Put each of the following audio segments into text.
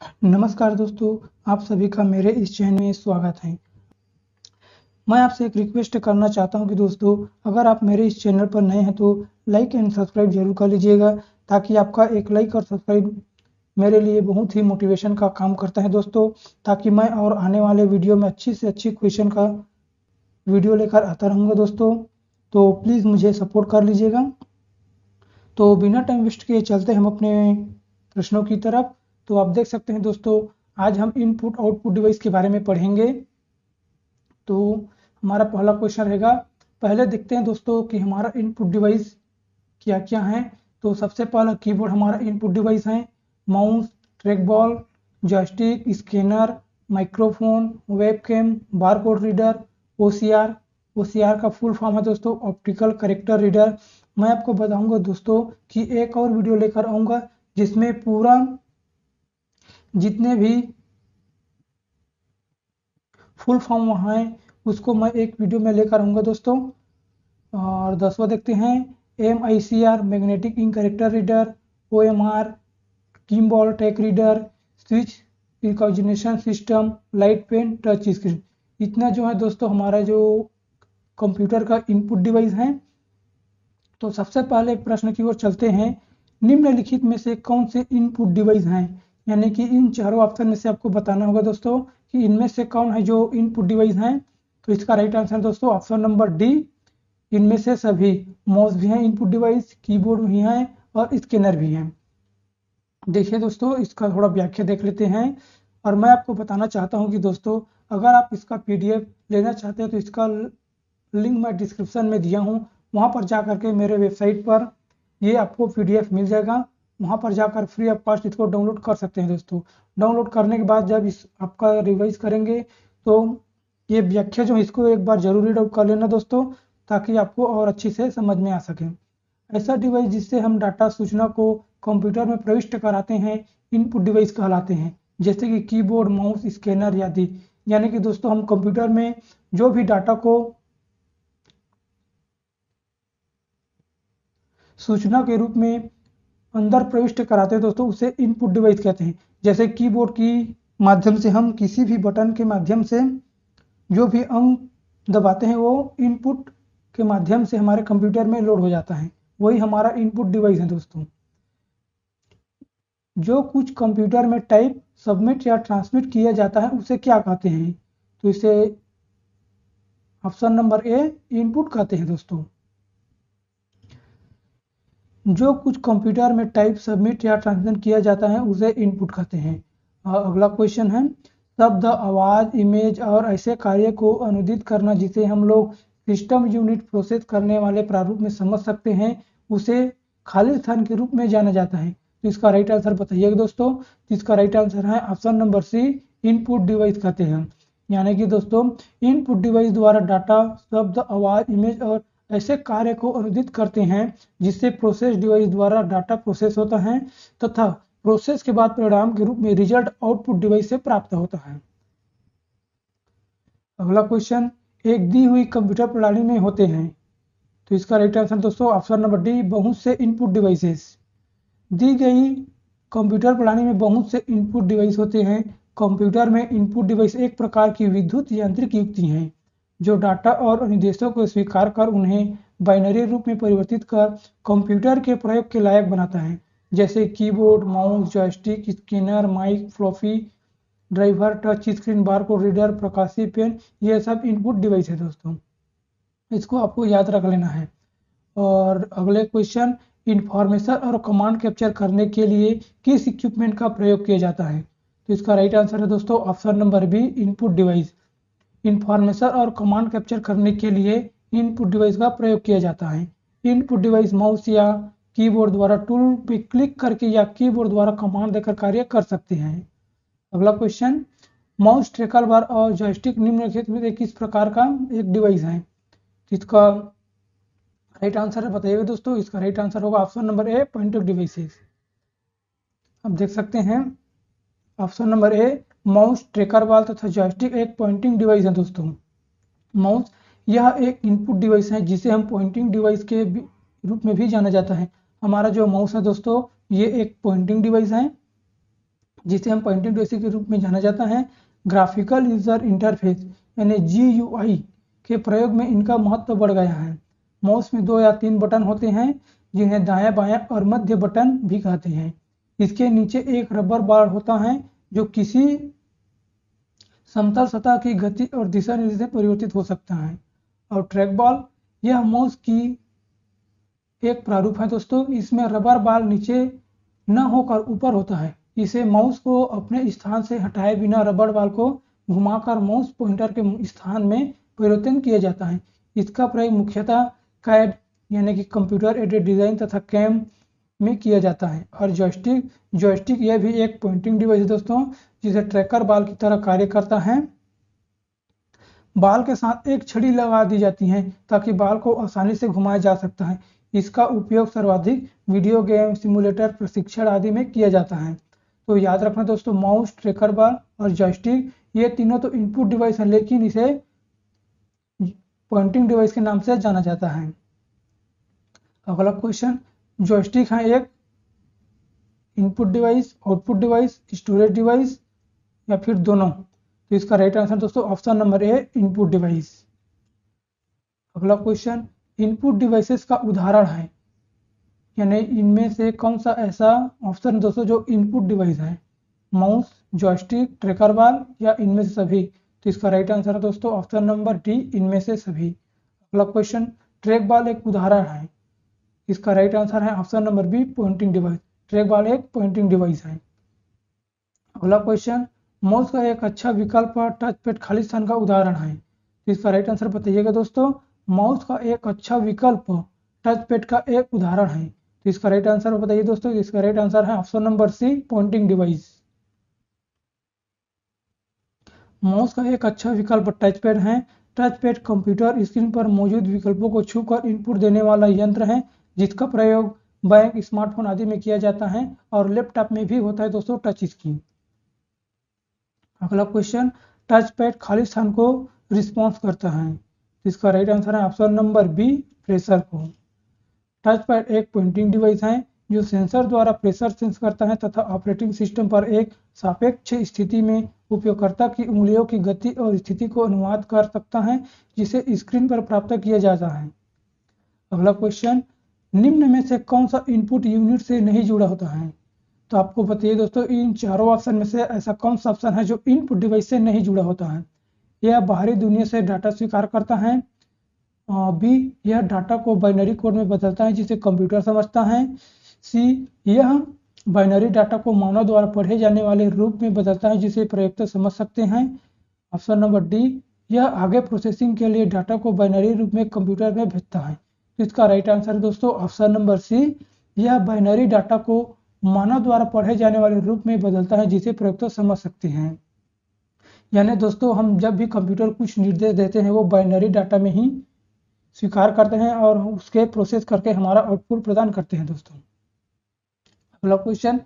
नमस्कार दोस्तों, आप सभी का मेरे इस चैनल में स्वागत है। मैं आपसे एक रिक्वेस्ट करना चाहता हूं कि दोस्तों, अगर आप मेरे इस चैनल पर नए हैं तो लाइक एंड सब्सक्राइब जरूर कर लीजिएगा, ताकि आपका एक लाइक और सब्सक्राइब मेरे लिए बहुत ही मोटिवेशन का काम करता है दोस्तों, ताकि मैं और आने वाले वीडियो में अच्छी से अच्छी क्वेश्चन का वीडियो लेकर आता रहूँगा दोस्तों। तो प्लीज़ मुझे सपोर्ट कर लीजिएगा। तो बिना टाइम वेस्ट किए चलते हम अपने प्रश्नों की तरफ। तो आप देख सकते हैं दोस्तों, आज हम इनपुट आउटपुट डिवाइस के बारे में पढ़ेंगे। तो हमारा पहला क्वेश्चन रहेगा। पहले देखते हैं दोस्तों कि हमारा इनपुट डिवाइस क्या क्या है। तो सबसे पहला कीबोर्ड हमारा इनपुट डिवाइस है। Mouse, track ball, joystick, scanner, microphone, webcam, barcode reader, OCR. OCR का फुल फॉर्म है दोस्तों ऑप्टिकल कैरेक्टर रीडर। मैं आपको बताऊंगा दोस्तों कि एक और वीडियो लेकर आऊंगा जिसमें पूरा जितने भी फुल फॉर्म वहाँ है उसको मैं एक वीडियो में लेकर आऊँगा दोस्तों। और 10वां देखते हैं। MICR magnetic ink character reader, OMR Kimball tech reader, switch recognition system, light pen, touch screen. इतना जो है दोस्तों हमारा जो कंप्यूटर का इनपुट डिवाइस है। तो सबसे पहले प्रश्न की ओर चलते हैं। निम्नलिखित में से कौन से इनपुट डिवाइस हैं, यानी कि इन चारों ऑप्शन में से आपको बताना होगा दोस्तों कि इनमें से कौन है जो इनपुट डिवाइस हैं। तो इसका राइट आंसर दोस्तों ऑप्शन नंबर डी, इनमें से सभी। माउस भी हैं इनपुट डिवाइस, कीबोर्ड भी हैं और स्कैनर भी हैं। देखिए दोस्तों, इसका थोड़ा व्याख्या देख लेते हैं। और मैं आपको बताना चाहता हूं कि दोस्तों, अगर आप इसका PDF लेना चाहते हैं तो इसका लिंक मैं डिस्क्रिप्शन में दिया हूं। वहां पर जा करके मेरे वेबसाइट पर ये आपको PDF मिल जाएगा। वहां पर जाकर फ्री ऑफ कॉस्ट इसको डाउनलोड कर सकते हैं दोस्तों। डाउनलोड करने के बाद जब इस आपका रिवाइज करेंगे तो ये व्याख्या जो है इसको एक बार जरूर रीड आउट कर लेना दोस्तों, ताकि आपको और अच्छी से समझ में आ सके। ऐसा डिवाइस जिससे हम डाटा सूचना को कंप्यूटर में प्रविष्ट कराते हैं इनपुट डिवाइस कहलाते हैं, जैसे कि कीबोर्ड, माउस, स्कैनर आदि। यानी कि दोस्तों हम कंप्यूटर में जो भी डाटा को सूचना के रूप में अंदर प्रविष्ट कराते हैं दोस्तों, उसे इनपुट डिवाइस कहते हैं। जैसे कीबोर्ड की माध्यम से हम किसी भी बटन के माध्यम से जो भी अंक दबाते हैं वो इनपुट के माध्यम से हमारे कंप्यूटर में लोड हो जाता है, वही हमारा इनपुट डिवाइस है दोस्तों। जो कुछ कंप्यूटर में टाइप, सबमिट या ट्रांसमिट किया जाता है उसे क्या कहते हैं। तो इसे ऑप्शन नंबर ए इनपुट कहते हैं दोस्तों। जो कुछ कंप्यूटर में टाइप, सबमिट या ट्रांसमिट किया जाता है उसे इनपुट कहते हैं। अगला क्वेश्चन है। शब्द, आवाज, इमेज और ऐसे कार्य को अनुदित करना जिसे हम लोग सिस्टम यूनिट प्रोसेस करने वाले प्रारूप में समझ सकते हैं, उसे खाली स्थान के रूप में जाना जाता है। तो इसका राइट आंसर बताइएगा दोस्तों। इसका राइट आंसर है option number C, input device कहते हैं। यानी कि दोस्तों इनपुट डिवाइस द्वारा डाटा, शब्द, आवाज, इमेज और ऐसे कार्य को अनुदित करते हैं जिससे प्रोसेस डिवाइस द्वारा डाटा प्रोसेस होता है तथा प्रोसेस के बाद परिणाम के रूप में रिजल्ट आउटपुट डिवाइस से प्राप्त होता है। अगला क्वेश्चन। एक दी हुई कंप्यूटर प्रणाली में होते हैं। तो इसका राइट आंसर दोस्तों ऑप्शन नंबर डी, बहुत से इनपुट डिवाइसेस। दी गई कंप्यूटर प्रणाली में बहुत से इनपुट डिवाइस होते हैं। कंप्यूटर में इनपुट डिवाइस एक प्रकार की विद्युत यांत्रिक युक्ति हैं जो डाटा और अनुदेशों को स्वीकार कर उन्हें बाइनरी रूप में परिवर्तित कर कंप्यूटर के प्रयोग के लायक बनाता है। जैसे keyboard, mouse, joystick, scanner, mic, floppy driver, touch screen, barcode reader, प्रकाशी पेन, ये सब इनपुट डिवाइस है दोस्तों। इसको आपको याद रख लेना है। और अगले क्वेश्चन। इंफॉर्मेशन और कमांड कैप्चर करने के लिए किस इक्विपमेंट का प्रयोग किया जाता है। तो इसका राइट आंसर है दोस्तों option number B, input device. Information और कमांड कैप्चर करने के लिए इनपुट डिवाइस का प्रयोग किया जाता है। इनपुट डिवाइस माउस या कीबोर्ड द्वारा टूल पे क्लिक करके या कीबोर्ड द्वारा कमांड देकर कार्य कर सकते हैं। अगला क्वेश्चन। माउस, ट्रैकर बार और जॉयस्टिक निम्नलिखित में से किस प्रकार का एक डिवाइस है। इसका राइट आंसर बताइएगा दोस्तों। इसका राइट आंसर होगा option number A, pointing devices. अब देख सकते हैं option number A, mouse, tracker ball तथा जॉयस्टिक एक पॉइंटिंग डिवाइस है दोस्तों। माउस यह एक इनपुट डिवाइस है जिसे हम पॉइंटिंग डिवाइस के रूप में भी जाना जाता है। हमारा जो माउस है दोस्तों ये एक पॉइंटिंग डिवाइस है। जिसे हम पॉइंटिंग डिवाइस के रूप में जाना जाता है। ग्राफिकल यूजर इंटरफेस यानी GUI के प्रयोग में इनका महत्व बढ़ गया है। माउस में 2 या 3 बटन होते हैं जिन्हें दायां बायां और मध्य बटन भी कहते हैं। इसके नीचे एक रबर बार होता है जो किसी समतल सतह की गति और दिशा निर्देश में परिवर्तित हो सकता है। और ट्रैक बॉल यह माउस की एक प्रारूप है दोस्तों। इसमें रबर बाल नीचे न होकर ऊपर होता है। इसे माउस को अपने स्थान से हटाए बिना रबर बाल को घुमाकर माउस पॉइंटर के स्थान में परिवर्तन किया जाता है। इसका प्रयोग मुख्यतः कैड यानी कि कंप्यूटर एडेड डिजाइन तथा कैम में किया जाता है। और जॉयस्टिक यह भी एक पॉइंटिंग डिवाइस है दोस्तों, जिसे ट्रैकर बाल की तरह कार्य करता है। बाल के साथ एक छड़ी लगा दी जाती है ताकि बाल को आसानी से घुमाया जा सकता है। इसका उपयोग सर्वाधिक वीडियो गेम, सिमुलेटर, प्रशिक्षण आदि में किया जाता है। तो याद रखना दोस्तों, माउस, ट्रैकर बाल और जॉयस्टिक ये तीनों तो इनपुट डिवाइस है, लेकिन इसे पॉइंटिंग डिवाइस के नाम से जाना जाता है। अगला क्वेश्चन, जॉयस्टिक है एक input device, output device, storage device या फिर दोनों? तो इसका राइट आंसर दोस्तों ऑप्शन नंबर ए, इनपुट डिवाइस। अगला क्वेश्चन, इनपुट डिवाइसेस का उदाहरण है, यानी इनमें से कौन सा ऐसा ऑप्शन दोस्तों जो इनपुट डिवाइस है? माउस, जॉयस्टिक, ट्रैकर बाल या इनमें से सभी? तो इसका राइट आंसर है दोस्तों ऑप्शन नंबर डी, इनमें से सभी। अगला क्वेश्चन, ट्रैक बॉल एक उदाहरण है। इसका राइट आंसर है option number B, pointing device. Track ball एक पॉइंटिंग डिवाइस है। अगला क्वेश्चन, माउस का एक अच्छा विकल्प टच पैड खाली स्थान का उदाहरण है। तो इसका राइट आंसर बताइएगा दोस्तों। माउस का एक अच्छा विकल्प टच पैड का एक उदाहरण है। तो इसका राइट आंसर बताइए दोस्तों। इसका राइट आंसर है option number C, pointing device. Mouse का एक अच्छा विकल्प टच पैड है। टच पैड कंप्यूटर स्क्रीन पर मौजूद विकल्पों को छूकर इनपुट देने वाला यंत्र है, जिसका प्रयोग बैंक, स्मार्टफोन आदि में किया जाता है और लैपटॉप में भी होता है दोस्तों टच स्क्रीन। अगला क्वेश्चन, टच पैड खाली स्थान को रिस्पॉन्स करता है। इसका राइट आंसर है ऑप्शन नंबर बी, प्रेशर को। टच पैड एक पॉइंटिंग डिवाइस है जो सेंसर द्वारा प्रेशर सेंस करता है तथा ऑपरेटिंग सिस्टम पर एक सापेक्ष स्थिति में उपयोगकर्ता की उंगलियों की गति और स्थिति को अनुवाद कर सकता है, जिसे स्क्रीन पर प्राप्त किया जाता है। अगला क्वेश्चन, निम्न में से कौन सा इनपुट यूनिट से नहीं जुड़ा होता है? तो आपको बताइए दोस्तों, इन चारों ऑप्शन में से ऐसा कौन सा ऑप्शन है जो इनपुट डिवाइस से नहीं जुड़ा होता है? यह बाहरी दुनिया से डाटा स्वीकार करता है। बी, यह डाटा को बाइनरी कोड में बदलता है जिसे कंप्यूटर समझता है। सी, यह बाइनरी डाटा को मानव द्वारा पढ़े जाने वाले रूप में बदलता है जिसे प्रयोक्ता समझ सकते हैं। ऑप्शन नंबर डी, यह आगे प्रोसेसिंग के लिए डाटा को बाइनरी रूप में कंप्यूटर में भेजता है। तो इसका राइट आंसर दोस्तों ऑप्शन नंबर सी, यह बाइनरी डाटा को मानव द्वारा पढ़े जाने वाले रूप में बदलता है जिसे प्रयोक्ता समझ सकते हैं। यानी दोस्तों, हम जब भी कंप्यूटर कुछ निर्देश देते हैं वो बाइनरी डाटा में ही स्वीकार करते हैं और उसके प्रोसेस करके हमारा आउटपुट प्रदान करते हैं दोस्तों। अगला क्वेश्चन,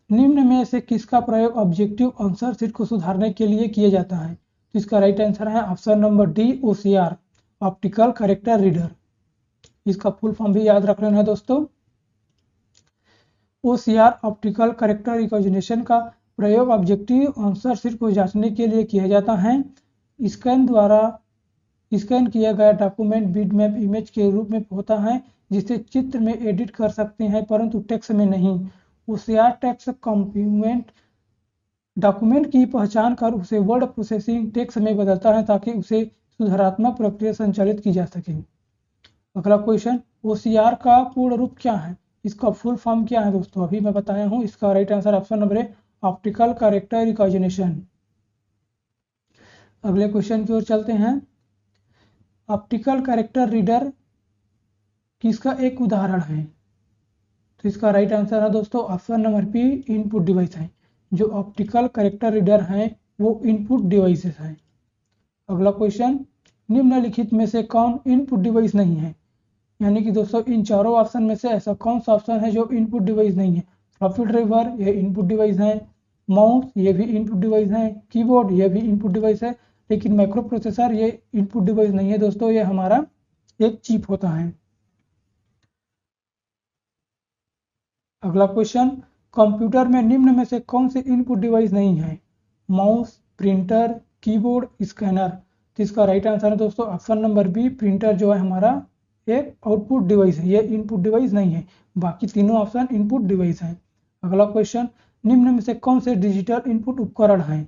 निम्न में से किसका प्रयोग ऑब्जेक्टिव आंसर शीट को सुधारने के लिए किया जाता है? तो इसका राइट आंसर है option number D, OCR, optical character reader. इसका फुल फॉर्म भी याद रख लेना है दोस्तों। OCR ऑप्टिकल कैरेक्टर रिकॉग्निशन का प्रयोग ऑब्जेक्टिव आंसर शीट को जांचने के लिए किया जाता है। स्कैन किया गया डॉक्यूमेंट बिटमैप इमेज के रूप में होता है जिसे चित्र में एडिट कर सकते हैं परंतु टेक्स्ट में नहीं। OCR टेक्स्ट डॉक्यूमेंट की पहचान कर उसे वर्ड प्रोसेसिंग टेक्स्ट में बदलता है ताकि उसे सुधारात्मक प्रक्रिया संचालित की जा सके। अगला क्वेश्चन, OCR का पूर्ण रूप क्या है? इसका फुल फॉर्म क्या है दोस्तों? अभी मैं बताया हूं। इसका राइट आंसर ऑप्शन नंबर ए, ऑप्टिकल कैरेक्टर रिकॉग्निशन। अगले क्वेश्चन की ओर चलते हैं। ऑप्टिकल कैरेक्टर रीडर किसका एक उदाहरण है? तो इसका राइट आंसर है दोस्तों option number B, input device है। जो ऑप्टिकल कैरेक्टर रीडर हैं वो इनपुट डिवाइसेस हैं। अगला क्वेश्चन, निम्नलिखित में से कौन इनपुट डिवाइस नहीं है? यानी कि दोस्तों इन चारों ऑप्शन में से ऐसा कौन सा ऑप्शन है जो इनपुट डिवाइस नहीं है? फ्लॉपी ड्राइवर ये इनपुट डिवाइस है, माउस ये भी इनपुट डिवाइस है, कीबोर्ड ये भी इनपुट डिवाइस है, लेकिन माइक्रो प्रोसेसर ये इनपुट डिवाइस नहीं है दोस्तों, ये हमारा एक चिप होता है। अगला क्वेश्चन, कंप्यूटर में निम्न में से कौन से इनपुट डिवाइस नहीं है? Mouse, printer, keyboard, scanner. तो इसका राइट आंसर है दोस्तों ऑप्शन नंबर बी, प्रिंटर जो है हमारा एक आउटपुट डिवाइस है, ये इनपुट डिवाइस नहीं है। बाकी तीनों ऑप्शन इनपुट डिवाइस हैं। अगला क्वेश्चन, निम्न में से कौन से डिजिटल इनपुट उपकरण हैं?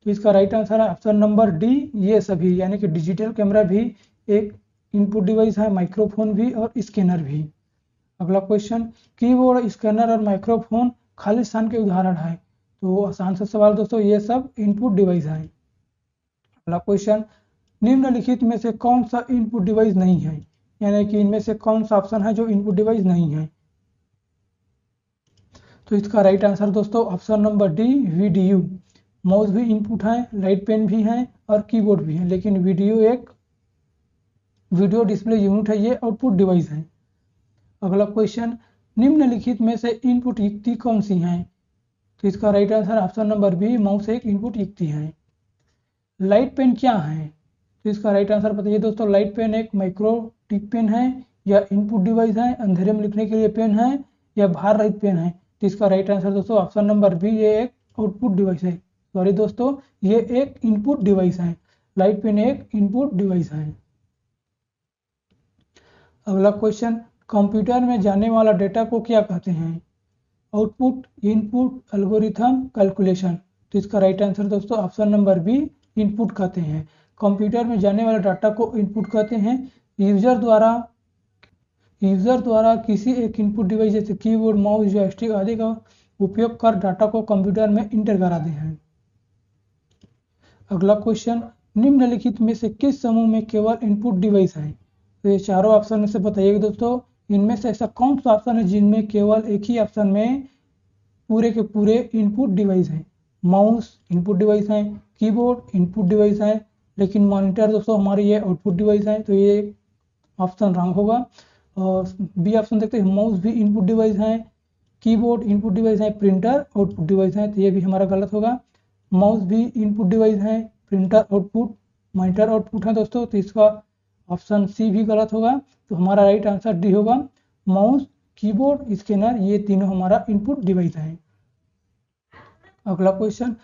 तो इसका राइट आंसर है ऑप्शन नंबर डी, ये सभी, यानी कि डिजिटल कैमरा भी एक इनपुट डिवाइस है, माइक्रोफोन भी और स्कैनर भी। अगला क्वेश्चन, कीबोर्ड, स्कैनर और माइक्रोफोन खाली स्थान के उदाहरण है। तो आसान सा सवाल दोस्तों, ये सब इनपुट डिवाइस है। अगला क्वेश्चन, निम्नलिखित में से कौन सा इनपुट डिवाइस नहीं है? यानी कि इनमें से कौन सा ऑप्शन है जो इनपुट डिवाइस नहीं है? तो इसका राइट आंसर दोस्तों option number D, VDU. Mouse भी इनपुट है, लाइट पेन भी है और कीबोर्ड भी है, लेकिन वीडियो एक वीडियो डिस्प्ले यूनिट है, ये आउटपुट डिवाइस है। अगला क्वेश्चन, निम्नलिखित में से इनपुट युक्ति कौन सी है? तो इसका right answer option number B, mouse एक इनपुट युक्ति है। लाइट पेन क्या है? तो इसका राइट आंसर बताइए दोस्तों। लाइट पेन एक माइक्रो टिप पेन है या इनपुट डिवाइस है, अंधेरे में लिखने के लिए पेन है या भार रहित पेन है? तो इसका राइट आंसर दोस्तों ऑप्शन नंबर बी, ये एक आउटपुट डिवाइस है। सॉरी दोस्तों, ये एक इनपुट डिवाइस है। लाइट पेन एक इनपुट डिवाइस है। अगला क्वेश्चन, कंप्यूटर में जाने वाला डेटा को क्या कहते हैं? Output, input, algorithm, calculation. तो इसका राइट आंसर दोस्तों ऑप्शन नंबर बी, इनपुट कहते हैं। कंप्यूटर में जाने वाले डाटा को इनपुट कहते हैं। यूजर द्वारा किसी एक इनपुट डिवाइस जैसे कीबोर्ड, माउस, जॉयस्टिक आदि का उपयोग कर डाटा को कंप्यूटर में इंटर कराते हैं। अगला क्वेश्चन, निम्नलिखित में से किस समूह में केवल इनपुट डिवाइस है? तो ये चारों ऑप्शन में से बताइएगा दोस्तों, इनमें से ऐसा कौन सा ऑप्शन है जिनमें केवल एक ही ऑप्शन में पूरे के पूरे इनपुट डिवाइस हैं? माउस इनपुट डिवाइस है, कीबोर्ड इनपुट डिवाइस है, लेकिन मॉनिटर दोस्तों हमारी ये आउटपुट डिवाइस है, तो ये ऑप्शन रॉन्ग होगा। और बी ऑप्शन देखते हैं, माउस भी इनपुट डिवाइस है, कीबोर्ड इनपुट डिवाइस है, प्रिंटर आउटपुट डिवाइस है, तो ये भी हमारा गलत होगा। माउस भी इनपुट डिवाइस है, प्रिंटर आउटपुट, मॉनिटर आउटपुट है दोस्तों, तो इसका ऑप्शन सी भी गलत होगा। तो हमारा राइट आंसर डी होगा, माउस, कीबोर्ड, स्कैनर, ये तीनों हमारा इनपुट डिवाइस है। अगला क्वेश्चन,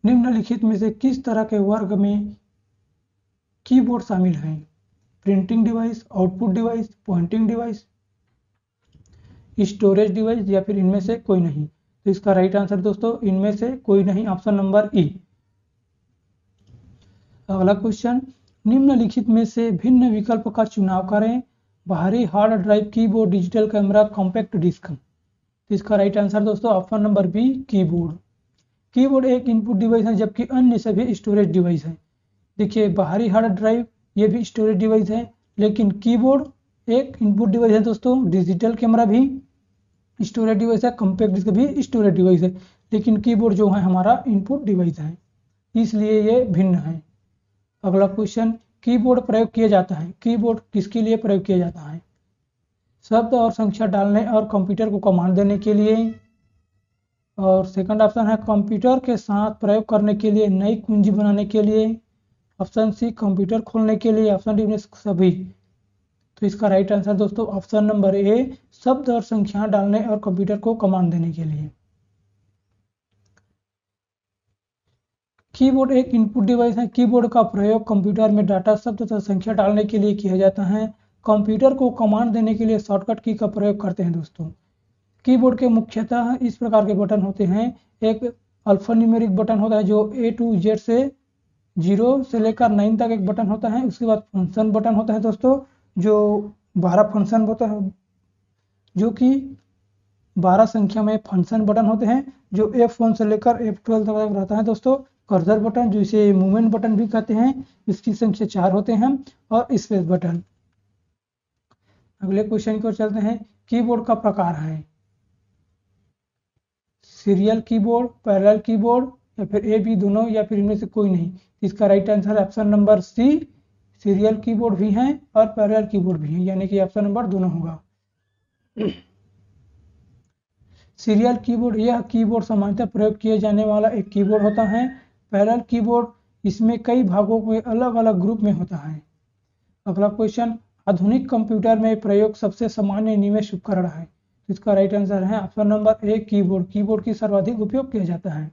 निम्नलिखित में से किस तरह के वर्ग में कीबोर्ड शामिल है? Printing device, output device, pointing device, storage device, या फिर इनमें से कोई नहीं? तो इसका राइट आंसर दोस्तों इनमें से कोई नहीं, ऑप्शन नंबर ई। अगला क्वेश्चन, निम्नलिखित में से भिन्न विकल्प का चुनाव करें। बाहरी hard drive, keyboard, digital camera, compact disc. तो इसका राइट आंसर दोस्तों option number B, keyboard. Keyboard एक इनपुट डिवाइस है, जबकि अन्य सभी स्टोरेज डिवाइस है। देखिए, बाहरी हार्ड ड्राइव ये भी स्टोरेज डिवाइस है, लेकिन कीबोर्ड एक इनपुट डिवाइस है दोस्तों। डिजिटल कैमरा भी स्टोरेज डिवाइस है, कॉम्पैक्ट डिस्क भी स्टोरेज डिवाइस है, लेकिन कीबोर्ड जो है हमारा इनपुट डिवाइस है, इसलिए ये भिन्न है। अगला क्वेश्चन, कीबोर्ड प्रयोग किया जाता है। कीबोर्ड किसके लिए प्रयोग किया जाता है? शब्द और संख्या डालने और कंप्यूटर को कमांड देने के लिए। और सेकंड ऑप्शन है कंप्यूटर के साथ प्रयोग करने के लिए, नई कुंजी बनाने के लिए। ऑप्शन सी, कंप्यूटर खोलने के लिए। ऑप्शन डी में सभी। तो इसका राइट आंसर दोस्तों ऑप्शन नंबर ए, शब्द और संख्या डालने और कंप्यूटर को कमांड देने के लिए। कीबोर्ड एक इनपुट डिवाइस है। कीबोर्ड का प्रयोग कंप्यूटर में डाटा, शब्द तथा संख्या डालने के लिए किया जाता है। कंप्यूटर को कमांड देने के लिए शॉर्टकट की का प्रयोग करते हैं दोस्तों। कीबोर्ड के मुख्यतः इस प्रकार के बटन होते हैं। एक अल्फान्यूमेरिक बटन होता है जो ए टू जेड से 0 से लेकर 9 तक एक बटन होता है। उसके बाद फंक्शन बटन होता है दोस्तों, जो 12 फंक्शन होता है, जो कि 12 संख्या में फंक्शन बटन होते हैं, जो F1 से लेकर F12 तक रहता है दोस्तों। कर्सर बटन, जो इसे मूवमेंट बटन भी कहते हैं, इसकी संख्या 4 होते हैं। और स्पेस बटन। अगले क्वेश्चन की ओर चलते हैं। कीबोर्ड का प्रकार है सीरियल कीबोर्ड, पैरेलल कीबोर्ड, या फिर ए बी दोनों, या फिर इनमें से कोई नहीं? इसका right answer option number C, serial keyboard भी हैं और पैरेलल कीबोर्ड भी हैं, यानी कि ऑप्शन नंबर दोनों होगा। सीरियल कीबोर्ड यह कीबोर्ड सामान्यतः प्रयोग किए जाने वाला एक कीबोर्ड होता है। पैरेलल कीबोर्ड इसमें कई भागों के अलग अलग ग्रुप में होता है। अगला क्वेश्चन, आधुनिक कंप्यूटर में प्रयोग सबसे सामान्य निवेश उपकरण है। तो इसका राइट आंसर है option number a keyboard. Keyboard की सर्वाधिक उपयोग किया जाता है।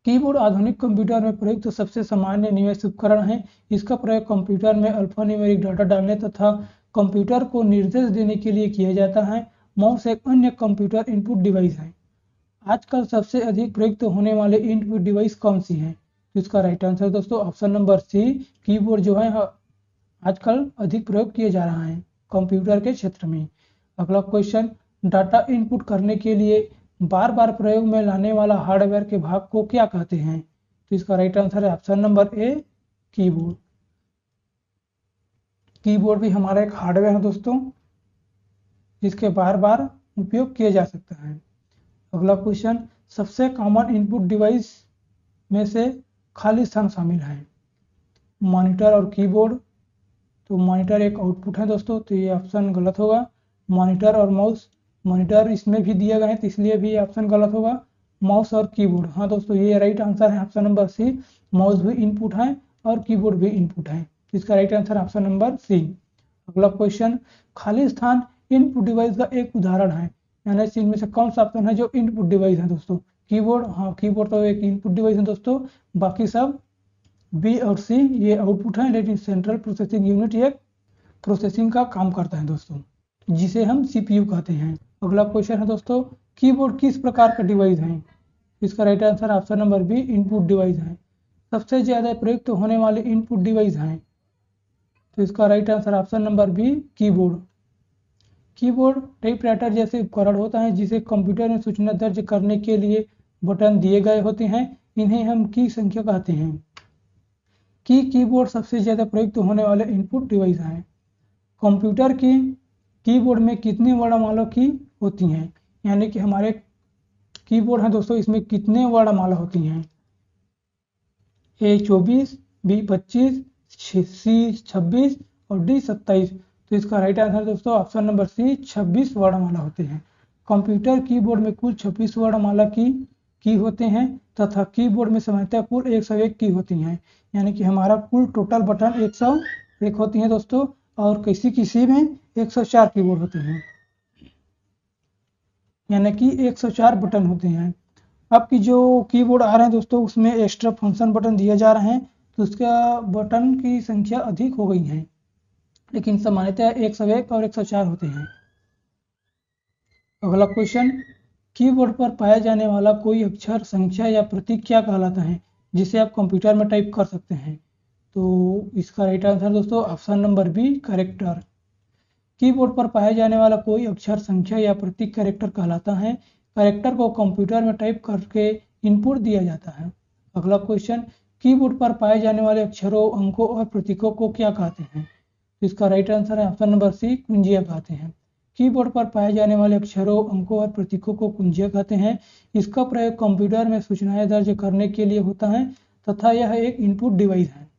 कीबोर्ड आधुनिक कंप्यूटर में प्रयुक्त सबसे सामान्य निवेश उपकरण है। इसका प्रयोग कंप्यूटर में अल्फान्यूमेरिक डाटा डालने तथा कंप्यूटर को निर्देश देने के लिए किया जाता है। माउस एक अन्य कंप्यूटर इनपुट डिवाइस है। आजकल सबसे अधिक प्रयुक्त होने वाले इनपुट डिवाइस कौन सी हैं? तो इसका राइट आंसर दोस्तों ऑप्शन नंबर सी कीबोर्ड जो है आजकल अधिक प्रयोग किया जा रहा है कंप्यूटर के क्षेत्र में। अगला क्वेश्चन, डाटा इनपुट करने के लिए बार बार प्रयोग में लाने वाला हार्डवेयर के भाग को क्या कहते हैं? तो इसका राइट आंसर है option number a keyboard. Keyboard भी हमारा एक हार्डवेयर है दोस्तों, जिसके बार बार उपयोग किया जा सकता है। अगला क्वेश्चन, सबसे कॉमन इनपुट डिवाइस में से खाली स्थान शामिल है। मॉनिटर और कीबोर्ड, तो मॉनिटर एक आउटपुट है दोस्तों, तो ये ऑप्शन गलत होगा। मॉनिटर और माउस, मॉनिटर इसमें भी दिया गया है तो इसलिए भी ऑप्शन गलत होगा। माउस और कीबोर्ड, हाँ दोस्तों ये राइट आंसर है ऑप्शन नंबर सी। माउस भी इनपुट है और कीबोर्ड भी इनपुट है, इसका right answer option number C. अगला क्वेश्चन, खाली स्थान इनपुट डिवाइस का एक उदाहरण है, यानी इनमें से कौन सा ऑप्शन है जो इनपुट डिवाइस है दोस्तों? कीबोर्ड, हाँ कीबोर्ड तो एक इनपुट डिवाइस है दोस्तों, बाकी सब बी और सी ये आउटपुट है, लेकिन सेंट्रल प्रोसेसिंग यूनिट ये प्रोसेसिंग का काम करता है दोस्तों, जिसे हम सीपीयू कहते हैं। अगला क्वेश्चन है दोस्तों, कीबोर्ड किस प्रकार का डिवाइस है? इसका right answer option number B input device है। सबसे ज्यादा प्रयुक्त होने वाले इनपुट डिवाइस हैं, तो इसका right answer option number B keyboard. Keyboard typewriter जैसे उपकरण होता है जिसे कंप्यूटर में सूचना दर्ज करने के लिए बटन दिए गए होते हैं, इन्हें हम की संख्या कहते हैं। कीबोर्ड सबसे ज्यादा प्रयुक्त होने वाले इनपुट डिवाइस हैं। कंप्यूटर की कीबोर्ड में कितने वर्णमाला की होती हैं, यानी कि हमारे कीबोर्ड है दोस्तों इसमें कितने वर्णमाला होती हैं? ए 24, बी 25, सी 26 और डी 27। तो इसका राइट आंसर दोस्तों ऑप्शन नंबर सी 26 वर्णमाला होते हैं। कंप्यूटर कीबोर्ड में कुल 26 वर्णमाला की होते हैं तथा कीबोर्ड में सामान्यतः कुल 101 की होती हैं, यानी कि हमारा कुल टोटल बटन 101 होती हैं दोस्तों, और किसी में 104 कीबोर्ड होते हैं, यानी कि 104 बटन होते हैं। अब की जो कीबोर्ड आ रहे हैं दोस्तों उसमें एक्स्ट्रा फंक्शन बटन दिए जा रहे हैं, तो उसका बटन की संख्या अधिक हो गई है, लेकिन सामान्यतः 101 और 104 होते हैं। अगला क्वेश्चन, कीबोर्ड पर पाया जाने वाला कोई अक्षर, संख्या या प्रतीक क्या कहलाता है जिसे आप कंप्यूटर में टाइप कर सकते हैं? तो इसका राइट आंसर दोस्तों option number B character. Keyboard पर पाया जाने वाला कोई अक्षर, संख्या या प्रतीक कैरेक्टर कहलाता है। कैरेक्टर को कंप्यूटर में टाइप करके इनपुट दिया जाता है। अगला क्वेश्चन, कीबोर्ड पर पाए जाने वाले अक्षरों, अंकों और प्रतीकों को क्या कहते हैं? इसका राइट आंसर है ऑप्शन नंबर सी कुंजियां कहते हैं। कीबोर्ड पर पाए जाने वाले अक्षरों, अंकों और प्रतीकों को कुंजियां कहते हैं। इसका प्रयोग कंप्यूटर में सूचनाएं दर्ज करने के लिए होता है तथा यह एक इनपुट डिवाइस है।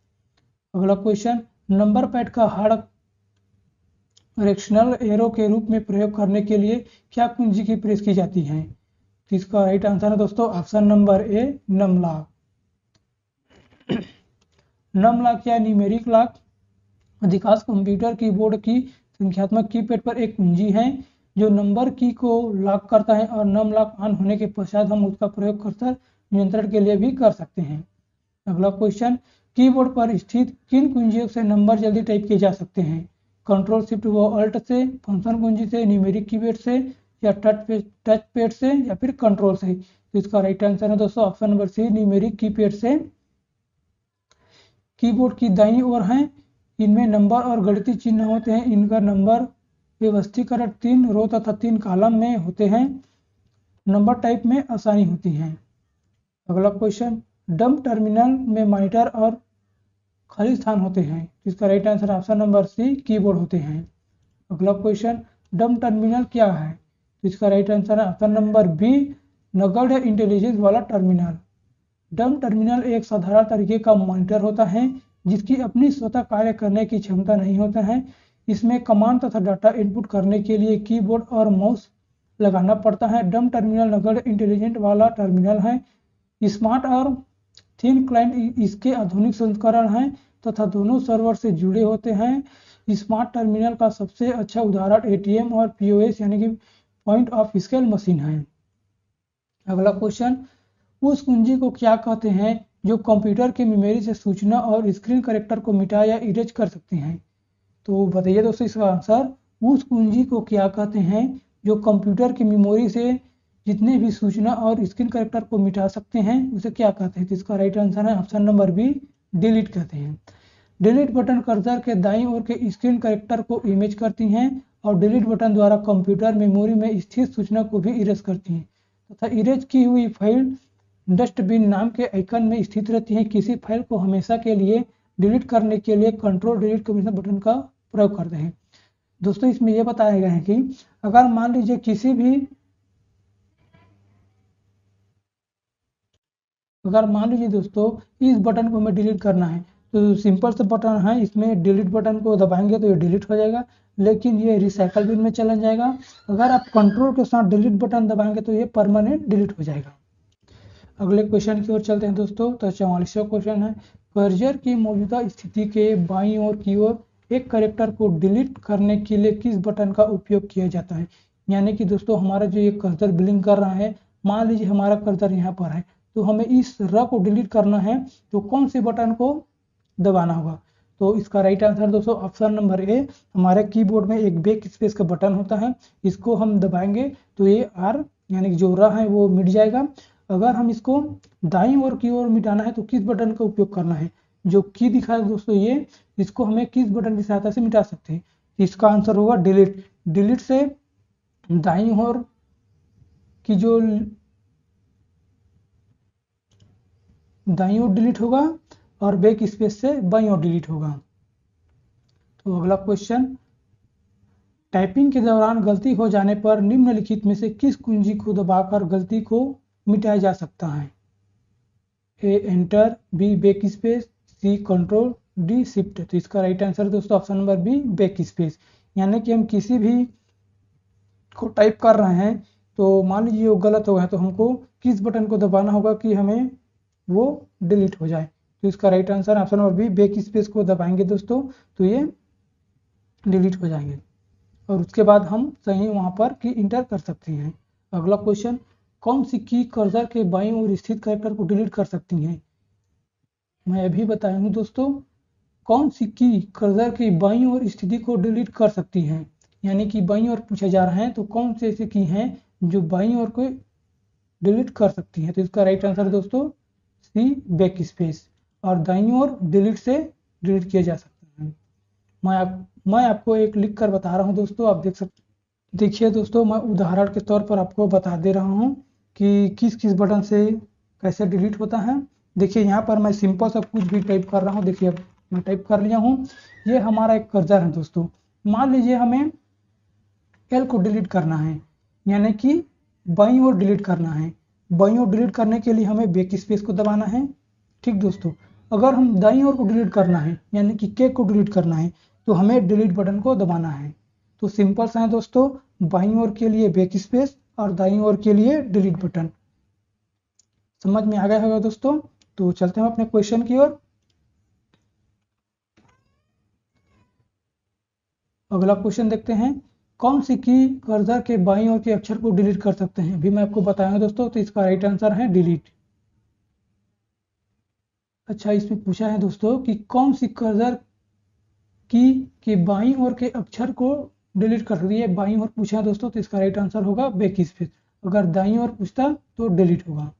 अगला क्वेश्चन, नंबर पैड का हार्ड डायरेक्शनल एरो के रूप में प्रयोग करने के लिए क्या कुंजी की प्रेस की जाती है? तो इसका राइट आंसर है दोस्तों option number A num lock. Num lock या न्यूमेरिक लॉक अधिकांश कंप्यूटर कीबोर्ड की संख्यात्मक कीपैड पर एक कुंजी है जो नंबर की को लॉक करता है, और नम लॉक ऑन होने के पश्चात हम उसका प्रयोग कर्सर नियंत्रण के लिए भी कर सकते हैं। अगला क्वेश्चन, कीबोर्ड पर स्थित किन कुंजियों से नंबर जल्दी टाइप किए जा सकते हैं? कंट्रोल शिफ्ट व अल्ट से, फंक्शन कुंजी से, न्यूमेरिक कीपैड से, या टच पैड से, या फिर कंट्रोल से? तो इसका राइट आंसर है दोस्तों option number C numeric keypad से। कीबोर्ड की दाईं ओर हैं, इनमें नंबर और गणितीय चिन्ह होते हैं। इनका नंबर व्यवस्थीकरण 3 रो तथा 3 कॉलम में होते हैं। नंबर टाइप में आसानी होती है। अगला क्वेश्चन, डंप टर्मिनल में मॉनिटर और खाली स्थान होते हैं। इसका right answer option number C keyboard होते हैं। अगला क्वेश्चन, डंप टर्मिनल क्या है? इसका राइट आंसर है ऑप्शन नंबर बी नगण्य इंटेलिजेंस वाला टर्मिनल। डंप टर्मिनल एक साधारण तरीके का मॉनिटर होता है जिसकी अपनी स्वतः कार्य करने की क्षमता नहीं होता है। इसमें कमांड तथा डाटा इनपुट करने के लिए कीबोर्ड और माउस लगाना पड़ता है। डंप टर्मिनल नगण्य इंटेलिजेंट वाला टर्मिनल है। स्मार्ट और थिन क्लाइंट इसके आधुनिक संस्करण हैं तथा दोनों सर्वर से जुड़े होते हैं। स्मार्ट टर्मिनल का सबसे अच्छा उदाहरण एटीएम और पीओएस यानी कि पॉइंट ऑफ स्केल मशीन है। अगला क्वेश्चन, उस कुंजी को क्या कहते हैं जो कंप्यूटर की मेमोरी से सूचना और स्क्रीन करेक्टर को मिटा या इरेज कर सकते हैं? तो बताइए दोस्तों इसका आंसर। उस कुंजी को क्या कहते हैं जो कंप्यूटर की मेमोरी से जितने भी सूचना और स्क्रीन करेक्टर को मिटा सकते हैं उसे क्या कहते हैं? तो इसका राइट आंसर है ऑप्शन नंबर बी, डिलीट कहते हैं। डिलीट बटन कर्सर के दाईं ओर के स्क्रीन करेक्टर को इमेज करती हैं और डिलीट बटन द्वारा कंप्यूटर मेमोरी में स्थित सूचना को भी इरेज करती हैं तथा इरेज की हुई फाइल डस्टबिन नाम के आइकन में स्थित रहती है। किसी फाइल को हमेशा के लिए डिलीट करने के लिए कंट्रोल डिलीट कॉम्बिनेशन बटन का प्रयोग करते हैं। दोस्तों इसमें यह बताया गया है कि अगर मान लीजिए दोस्तों इस बटन को हमें डिलीट करना है तो सिंपल से बटन है, इसमें डिलीट बटन को दबाएंगे तो ये डिलीट हो जाएगा, लेकिन ये रिसाइकल बिन में चला जाएगा। अगर आप कंट्रोल के साथ डिलीट बटन दबाएंगे तो ये परमानेंट डिलीट हो जाएगा। अगले क्वेश्चन की ओर चलते हैं दोस्तों। तो 44वां क्वेश्चन है, कर्सर की मौजूदा स्थिति के बाईं ओर की ओर एक कैरेक्टर को डिलीट करने के लिए किस बटन का उपयोग किया जाता है? यानी कि दोस्तों हमारा जो ये कर्सर ब्लिंक कर रहा है, मान लीजिए हमारा कर्सर यहाँ पर है तो हमें इस र को डिलीट करना है तो कौन से बटन को दबाना होगा? तो इसका राइट आंसर दोस्तों ऑप्शन नंबर ए, हमारे कीबोर्ड में एक बैक स्पेस का बटन होता है, इसको हम दबाएंगे तो ये आर यानी कि जो र है वो मिट जाएगा। अगर हम इसको दाईं ओर की ओर मिटाना है तो किस बटन का उपयोग करना है? जो की दिखा है दोस्तों ये, इसको हमें किस बटन की सहायता से मिटा सकते हैं? इसका आंसर होगा डिलीट। डिलीट से दाईं ओर की जो दाईं ओर डिलीट होगा और बैक स्पेस से बाईं ओर डिलीट होगा। तो अगला क्वेश्चन, टाइपिंग के दौरान गलती हो जाने पर निम्नलिखित में से किस कुंजी को दबाकर गलती को मिटाया जा सकता है? A enter, B backspace, C control, D shift. तो इसका राइट आंसर दोस्तों option number B, backspace. यानी कि हम किसी भी को टाइप कर रहे हैं तो मान लीजिए वो गलत हो गया तो हमको किस बटन को दबाना होगा कि हमें वो डिलीट हो जाए? तो इसका right answer option number B, backspace को दबाएंगे दोस्तों तो ये डिलीट हो जाएंगे और उसके बाद हम सही वहां पर की इंटर कर सकते हैं। अगला क्वेश्चन, कौन सी की कर्सर के बाईं ओर स्थित कैरेक्टर को डिलीट कर सकती हैं? मैं अभी बताऊंगा दोस्तों, कौन सी की कर्सर की बाईं ओर स्थिति को डिलीट कर सकती हैं? यानी कि बाईं ओर पूछा जा रहा है तो कौन से ऐसे की हैं जो बाईं ओर को डिलीट कर सकती हैं? तो इसका राइट आंसर दोस्तों सी, बैक स्पेस। और दाईं ओर डिलीट से डिलीट किया जा सकता है। मैं आपको एक लिख कर बता रहा हूँ दोस्तों, आप देख सकते। देखिए दोस्तों, मैं उदाहरण के तौर पर आपको बता दे रहा हूँ कि किस किस बटन से कैसे डिलीट होता है। देखिए यहाँ पर मैं सिंपल सा कुछ भी टाइप कर रहा हूँ। देखिए अब मैं टाइप कर लिया हूँ, ये हमारा एक कर्सर है दोस्तों। मान लीजिए हमें एल को डिलीट करना है, यानी कि बाईं ओर डिलीट करना है। बाईं ओर डिलीट करने के लिए हमें बैक स्पेस को दबाना है। ठीक दोस्तों, अगर हम दाईं ओर को डिलीट करना है यानी कि के को डिलीट करना है तो हमें डिलीट बटन को दबाना है। तो सिंपल सा है दोस्तों, बाईं ओर के लिए बैक स्पेस और दाईं ओर के लिए डिलीट बटन। समझ में आ गया होगा दोस्तों। तो चलते हैं अपने क्वेश्चन की ओर। अगला क्वेश्चन देखते हैं, कौन सी की कर्सर के बाईं ओर के अक्षर को डिलीट कर सकते हैं? अभी मैं आपको बताऊंगा दोस्तों। तो इसका राइट आंसर है डिलीट। अच्छा, इसमें पूछा है दोस्तों कि कौन सी कर्सर की के बाईं ओर के अक्षर को डिलीट कर सकती है? बाईं ओर पूछा है दोस्तों तो इसका राइट आंसर होगा बैक स्पेस। अगर दाईं ओर पूछता तो डिलीट होगा।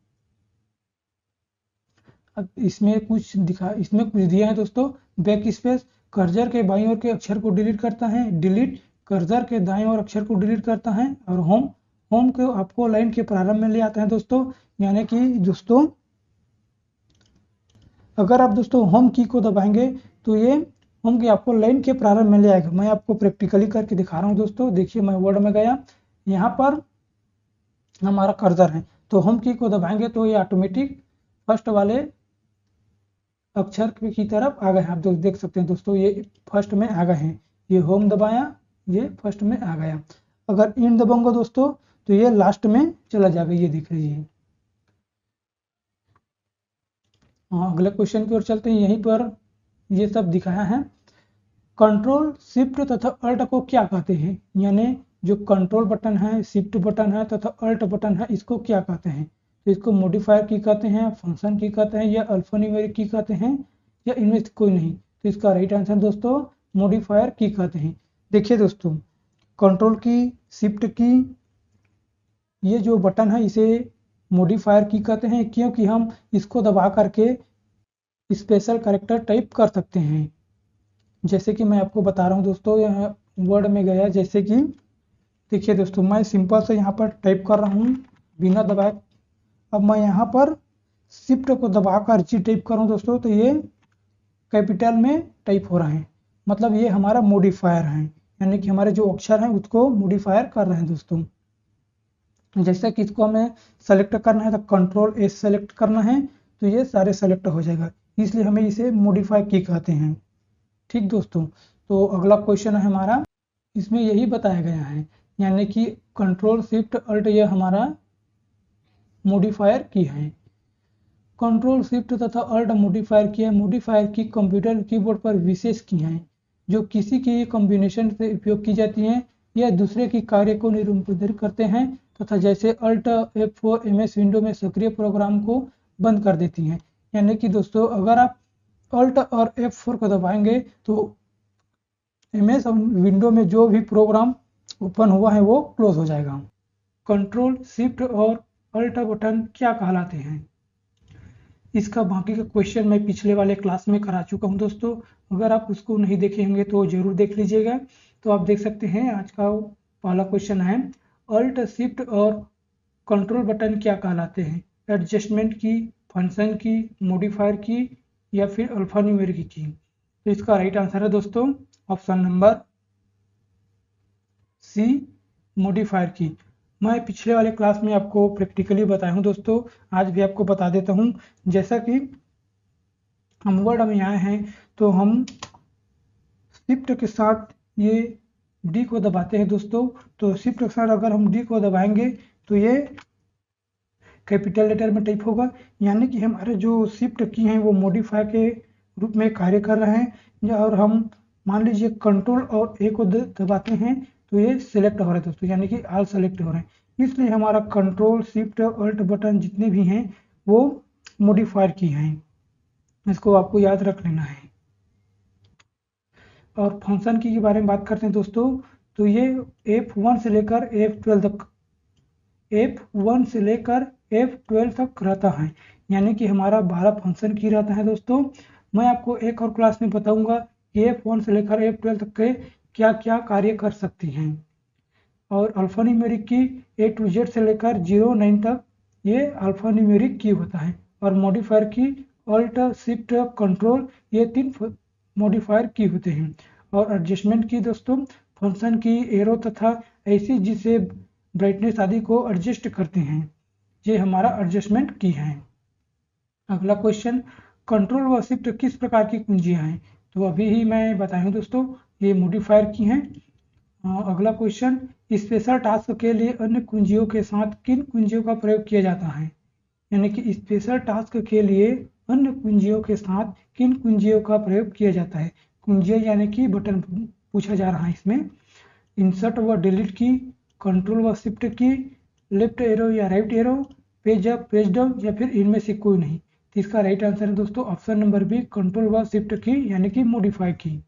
अब इसमें कुछ दिया है दोस्तों। बैक स्पेस कर्सर के बाईं ओर के अक्षर को डिलीट करता है, डिलीट कर्सर के दाईं ओर अक्षर को डिलीट करता है, और होम होम को आपको लाइन के प्रारंभ में ले आता है दोस्तों। यानी कि दोस्तों अगर आप दोस्तों होम की को दबाएंगे तो ये होम की आपको लाइन के प्रारंभ में ले आएगा। मैं आपको प्रैक्टिकली करके दिखा रहा हूँ दोस्तों। देखिए मैं वर्ड में गया, यहाँ पर हमारा कर्सर है तो होम की को दबाएंगे तो ये ऑटोमेटिक फर्स्ट वाले अक्षर की तरफ आ गए। आप देख सकते हैं दोस्तों, ये फर्स्ट में आ गए हैं। ये होम दबाया, ये फर्स्ट में आ गया। अगर इन दबाऊंगा दोस्तों तो ये लास्ट में चला जाएगा। ये देख लीजिए। हाँ, अगले क्वेश्चन की ओर चलते हैं। यहीं पर ये सब दिखाया है। कंट्रोल शिफ्ट तथा अल्ट को क्या कहते हैं, यानी जो कंट्रोल बटन है, शिफ्ट बटन है तथा अल्ट बटन है, इसको क्या कहते हैं? तो इसको मॉडिफायर की कहते हैं, फंक्शन की कहते हैं, या अल्फान्यूमेरिक की कहते हैं, या इनमें से कोई नहीं। तो इसका राइट आंसर दोस्तों मॉडिफायर की कहते हैं। देखिए दोस्तों, कंट्रोल की, शिफ्ट की, ये जो बटन है इसे मॉडिफायर की कहते हैं, क्योंकि हम इसको दबा करके स्पेशल कैरेक्टर टाइप कर सकते हैं। जैसे कि मैं आपको बता रहा हूँ दोस्तों, यहाँ वर्ड में गया, जैसे कि देखिए दोस्तों, मैं सिंपल से यहाँ पर टाइप कर रहा हूँ बिना दबाए। अब मैं यहाँ पर शिफ्ट को दबाकर जी टाइप करूँ दोस्तों, तो ये कैपिटल में टाइप हो रहा है, मतलब ये हमारा मॉडिफायर है, यानी कि हमारे जो अक्षर हैं उसको मॉडिफायर कर रहे हैं दोस्तों। जैसे कि इसको हमें सेलेक्ट करना है तो कंट्रोल एस सेलेक्ट करना है, तो ये सारे सेलेक्ट हो जाएगा, इसलिए हमें इसे मॉडिफाई की कहते हैं। ठीक दोस्तों, तो अगला क्वेश्चन है हमारा, इसमें यही बताया गया है, यानी कि कंट्रोल शिफ्ट अल्ट ये हमारा मॉडिफायर की है। कंट्रोल शिफ्ट तथा अल्ट मॉडिफायर की है। मॉडिफायर की कंप्यूटर कीबोर्ड पर विशेष की हैं, जो किसी की कॉम्बिनेशन से उपयोग की जाती हैं या दूसरे की कार्य को निरूपित करते हैं, तथा जैसे अल्ट F4 MS विंडो में सक्रिय प्रोग्राम को बंद कर देती हैं। यानी कि दोस्तों, अगर आप अल्ट और F4 को दबाएंगे तो MS विंडो में जो भी प्रोग्राम ओपन हुआ है वो क्लोज हो जाएगा। कंट्रोल शिफ्ट और अल्ट बटन क्या कहलाते हैं? इसका बाकी का क्वेश्चन मैं पिछले वाले क्लास में करा चुका हूं दोस्तों, अगर आप उसको नहीं देखे होंगे तो जरूर देख लीजिएगा। तो आप देख सकते हैं, आज का पहला क्वेश्चन है, अल्ट शिफ्ट और कंट्रोल बटन क्या कहलाते हैं? एडजस्टमेंट की, फंक्शन की, मॉडिफायर की, या फिर अल्फान्यूमेरिक की? तो इसका राइट आंसर है दोस्तों ऑप्शन नंबर सी, मॉडिफायर की। मैं पिछले वाले क्लास में आपको प्रैक्टिकली बताया हूँ दोस्तों, आज भी आपको बता देता हूँ। जैसा कि हम वर्ड में आए हैं, तो हम शिफ्ट के साथ ये डी को दबाते हैं दोस्तों। तो शिफ्ट के साथ अगर हम डी को दबाएंगे तो ये कैपिटल लेटर में टाइप होगा, यानी कि हमारे जो शिफ्ट की हैं वो मॉडिफायर के रूप में कार्य कर रहे हैं। और हम मान लीजिए कंट्रोल और ए को दबाते हैं तो ये सिलेक्ट हो रहा है दोस्तों, यानी कि ऑल सेलेक्ट हो रहे हैं। इसलिए हमारा कंट्रोल शिफ्ट अल्ट बटन जितने भी हैं वो मॉडिफायर की हैं, इसको आपको याद रख लेना है। और फंक्शन की के बारे में बात करते हैं दोस्तों, तो ये F1 से लेकर F12 तक, F1 से लेकर F12 तक रहता है, यानी कि हमारा 12 फंक्शन की रहता है दोस्तों। मैं आपको एक और क्लास में बताऊंगा कि F1 से लेकर F12 तक के क्या क्या कार्य कर सकती हैं। और अल्फान्यूमेरिक की A to Z से लेकर 09 तक ये अल्फान्यूमेरिक की होता है। और मॉडिफायर की अल्ट शिफ्ट कंट्रोल, ये 3 मॉडिफायर की होते हैं। और एडजस्टमेंट की दोस्तों फंक्शन की, एरो तथा ऐसी जिसे ब्राइटनेस आदि को एडजस्ट करते हैं, ये हमारा एडजस्टमेंट की है। अगला क्वेश्चन, कंट्रोल व शिफ्ट किस प्रकार की कुंजियां हैं? तो अभी ही मैं बताया हूं दोस्तों, ये मॉडिफायर की हैं। अगला क्वेश्चन, स्पेशल टास्क के लिए अन्य कुंजियों के साथ किन कुंजियों का प्रयोग किया जाता है? यानी कि स्पेशल टास्क के लिए अन्य कुंजियों के साथ किन कुंजियों का प्रयोग किया जाता है? कुंजियां यानी कि बटन पूछा जा रहा है इसमें। इंसर्ट व डिलीट की, कंट्रोल व शिफ्ट की, लेफ्ट एरो या right arrow, page up page down, या फिर इनमें से कोई नहीं? तो इसका राइट आंसर है दोस्तों ऑप्शन नंबर बी, कंट्रोल व शिफ्ट की, यानी कि मॉडिफाई की।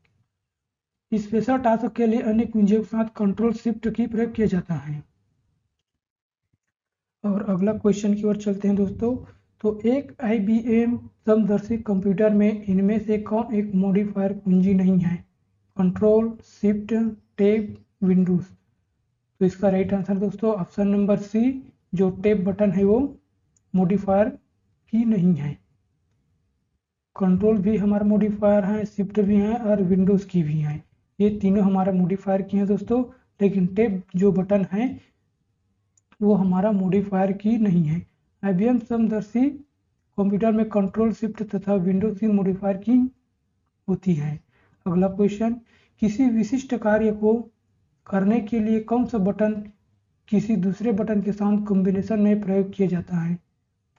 स्पेशल टास्क के लिए अन्य कुंजियों के साथ कंट्रोल शिफ्ट की प्रयोग किया जाता है। और अगला क्वेश्चन की ओर चलते हैं दोस्तों, तो एक IBM समदर्शी कंप्यूटर में इनमें से कौन एक मॉडिफायर कुंजी नहीं है? Control, shift, tab, Windows? तो इसका राइट आंसर दोस्तों ऑप्शन नंबर सी, जो टैब बटन है वो मॉडिफायर की नहीं है। कंट्रोल भी हमारा मॉडिफायर है, शिफ्ट भी है, और विंडोज की भी है, ये तीनों हमारा मॉडिफायर की हैं दोस्तों। लेकिन टैब जो बटन है वो हमारा मॉडिफायर की नहीं है। IBM समदर्शी कंप्यूटर में कंट्रोल, शिफ्ट तथा विंडोज की मॉडिफायर की होती है। अगला क्वेश्चन, किसी विशिष्ट कार्य को करने के लिए कौन सा बटन किसी दूसरे बटन के साथ कॉम्बिनेशन में प्रयोग किया जाता है?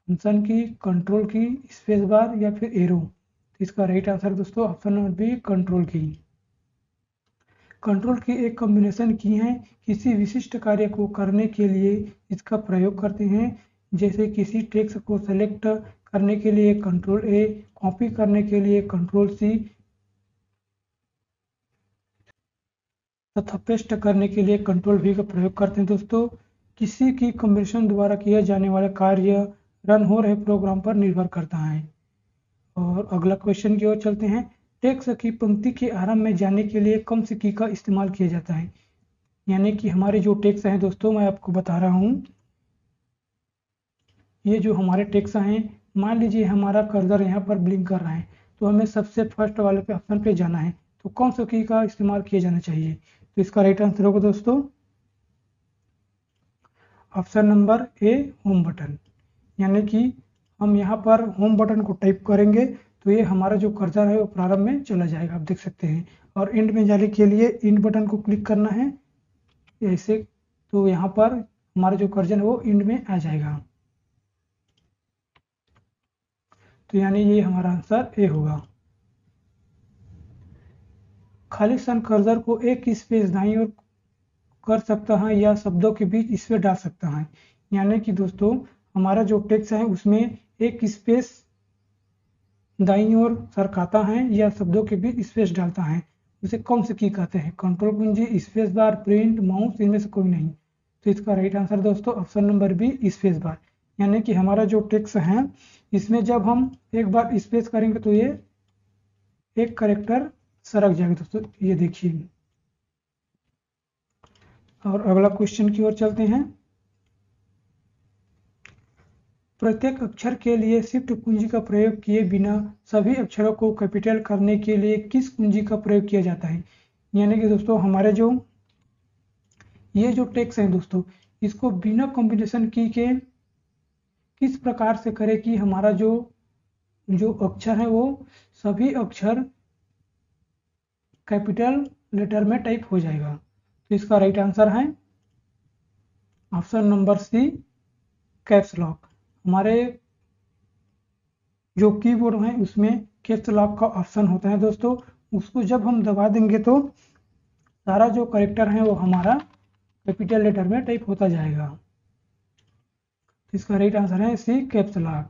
फंक्शन की, कंट्रोल की, स्पेस बार, या फिर एरो? तो इसका राइट आंसर दोस्तों ऑप्शन नंबर बी, कंट्रोल की। कंट्रोल की एक कॉम्बिनेशन की है, किसी विशिष्ट कार्य को करने के लिए इसका प्रयोग करते हैं, जैसे किसी टेक्स्ट को सेलेक्ट करने के लिए कंट्रोल ए, कॉपी करने के लिए कंट्रोल सी तथा पेस्ट करने के लिए कंट्रोल वी का प्रयोग करते हैं। दोस्तों, किसी की कॉम्बिनेशन द्वारा किए जाने वाले कार्य रन हो रहे प्रोग्राम पर निर्भर करता है। और अगला क्वेश्चन की ओर चलते हैं। टेक्स्ट की पंक्ति के आरंभ में जाने के लिए कौन सी की का इस्तेमाल किया जाता है? यानी कि हमारे जो टेक्स्ट हैं दोस्तों, मैं आपको बता रहा हूँ, ये जो हमारे टेक्स्ट हैं, मान लीजिए हमारा कर्सर यहाँ पर ब्लिंक कर रहा है, तो हमें सबसे फर्स्ट वाले पे ऑप्शन पे जाना है, तो कौन सा की का इस्तेमाल किया जाना चाहिए? तो इसका राइट आंसर होगा दोस्तों ऑप्शन नंबर ए, होम बटन। यानी कि हम यहाँ पर होम बटन को टाइप करेंगे तो ये हमारा जो कर्सर है वो प्रारंभ में चला जाएगा, आप देख सकते हैं। और एंड में जाने के लिए एंड बटन को क्लिक करना है ऐसे, तो यहाँ पर हमारा जो कर्सर है वो एंड में आ जाएगा। तो यानी ये हमारा आंसर ए होगा। खाली स्थान कर्सर को एक स्पेस दाईं ओर कर सकता है या शब्दों के बीच स्पेस डाल सकता है। यानी कि दोस्तों, हमारा जो टेक्स्ट है उसमें एक स्पेस दाईं ओर सरकाता है या शब्दों के बीच स्पेस डालता है, उसे कौन सी की कहते हैं? कंट्रोल कुंजी, स्पेस बार, प्रिंट, माउस, इनमें से कोई नहीं। तो इसका राइट आंसर दोस्तों option number B, space bar. यानी कि हमारा जो टेक्स्ट है इसमें जब हम एक बार स्पेस करेंगे तो ये एक कैरेक्टर सरक जाएगा दोस्तों, ये देखिए। और अगला क्वेश्चन की ओर चलते हैं। प्रत्येक अक्षर के लिए शिफ्ट कुंजी का प्रयोग किए बिना सभी अक्षरों को कैपिटल करने के लिए किस कुंजी का प्रयोग किया जाता है? यानी कि दोस्तों, हमारे जो ये जो टेक्स्ट है दोस्तों, इसको बिना कॉम्बिनेशन की के किस प्रकार से करें कि हमारा जो जो अक्षर है वो सभी अक्षर कैपिटल लेटर में टाइप हो जाएगा। तो इसका राइट आंसर है option number C, caps lock. हमारे जो कीबोर्ड है उसमें कैप्स लॉक का ऑप्शन होता है दोस्तों, उसको जब हम दबा देंगे तो सारा जो कैरेक्टर है वो हमारा कैपिटल लेटर में टाइप होता जाएगा। इसका राइट आंसर है सी, कैप्स लॉक।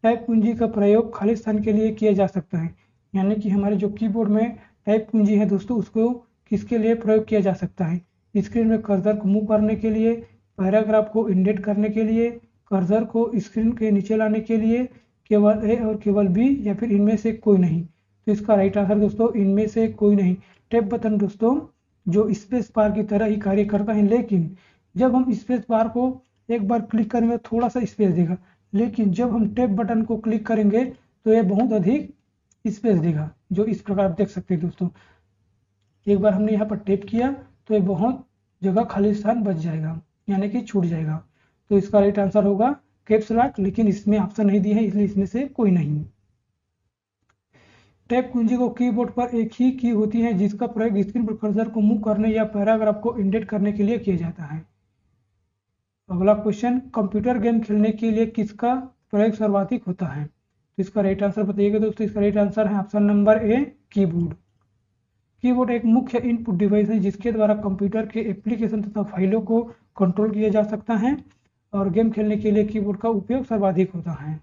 टाइप कुंजी का प्रयोग खाली स्थान के लिए किया जा सकता है। यानी कि हमारे जो कीबोर्ड में टाइप कुंजी है दोस्तों, उसको किसके लिए प्रयोग किया जा सकता है? स्क्रीन में कर्सर को मूव करने के लिए, पैराग्राफ को इंडेंट करने के लिए, कर्सर को स्क्रीन के नीचे लाने के लिए, केवल ए और केवल बी, या फिर इनमें से कोई नहीं। तो इसका राइट आंसर दोस्तों इनमें से कोई नहीं। टैब बटन दोस्तों जो स्पेस बार की तरह ही कार्य करता है, लेकिन जब हम स्पेस बार को एक बार क्लिक करेंगे थोड़ा सा स्पेस देगा, लेकिन जब हम टैब बटन को क्लिक करेंगे तो ये बहुत अधिक स्पेस देगा, जो इस प्रकार आप देख सकते हैं दोस्तों। एक बार हमने यहाँ पर टैप किया तो ये बहुत जगह खाली स्थान बच जाएगा, यानी कि छूट जाएगा। तो इसका राइट आंसर होगा कैप्स लॉक, लेकिन इसमें ऑप्शन नहीं दिए है इसलिए इसमें से कोई नहीं। टैब कुंजी को कीबोर्ड पर एक ही की होती है जिसका प्रयोग स्क्रीन पर कर्सर को मूव करने या पैराग्राफ को इंडेंट करने के लिए किया जाता है। अगला क्वेश्चन, कंप्यूटर गेम खेलने के लिए किसका प्रयोग सर्वाधिक होता है? तो इसका राइट आंसर बताइएगा दोस्तों। इसका राइट आंसर है ऑप्शन नंबर ए, कीबोर्ड। कीबोर्ड एक मुख्य इनपुट डिवाइस है जिसके द्वारा कंप्यूटर के एप्लीकेशन तथा फाइलों को कंट्रोल किया जा सकता है, और गेम खेलने के लिए कीबोर्ड का उपयोग सर्वाधिक होता है।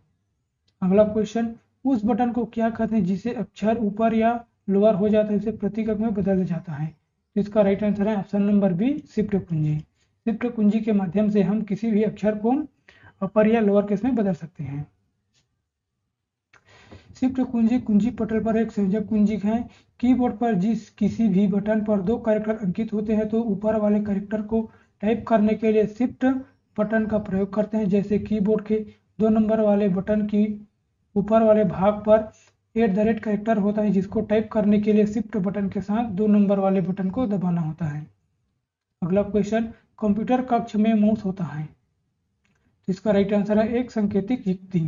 अगला क्वेश्चन, उस बटन को क्या कहते हैं जिसे अक्षर ऊपर या लोअर हो जाता है उसे प्रतीक में बदल जाता है? तो इसका राइट आंसर है ऑप्शन नंबर बी, शिफ्ट कुंजी। शिफ्ट कुंजी के माध्यम से हम किसी भी अक्षर को अपर या लोअर केस में बदल सकते हैं। शिफ्ट कुंजी कुंजी पटल पर एक संयोजक कुंजी है। कीबोर्ड पर जिस किसी भी बटन पर दो कैरेक्टर अंकित होते हैं तो ऊपर वाले कैरेक्टर को टाइप करने के लिए शिफ्ट बटन का प्रयोग करते हैं। जैसे कीबोर्ड के 2 नंबर वाले बटन की ऊपर वाले भाग पर @ कैरेक्टर होता है जिसको टाइप करने के लिए शिफ्ट बटन के साथ 2 नंबर वाले बटन को दबाना होता है। अगला क्वेश्चन, कंप्यूटर कक्ष में माउस होता है? तो इसका राइट आंसर है एक संकेतिक युक्ति।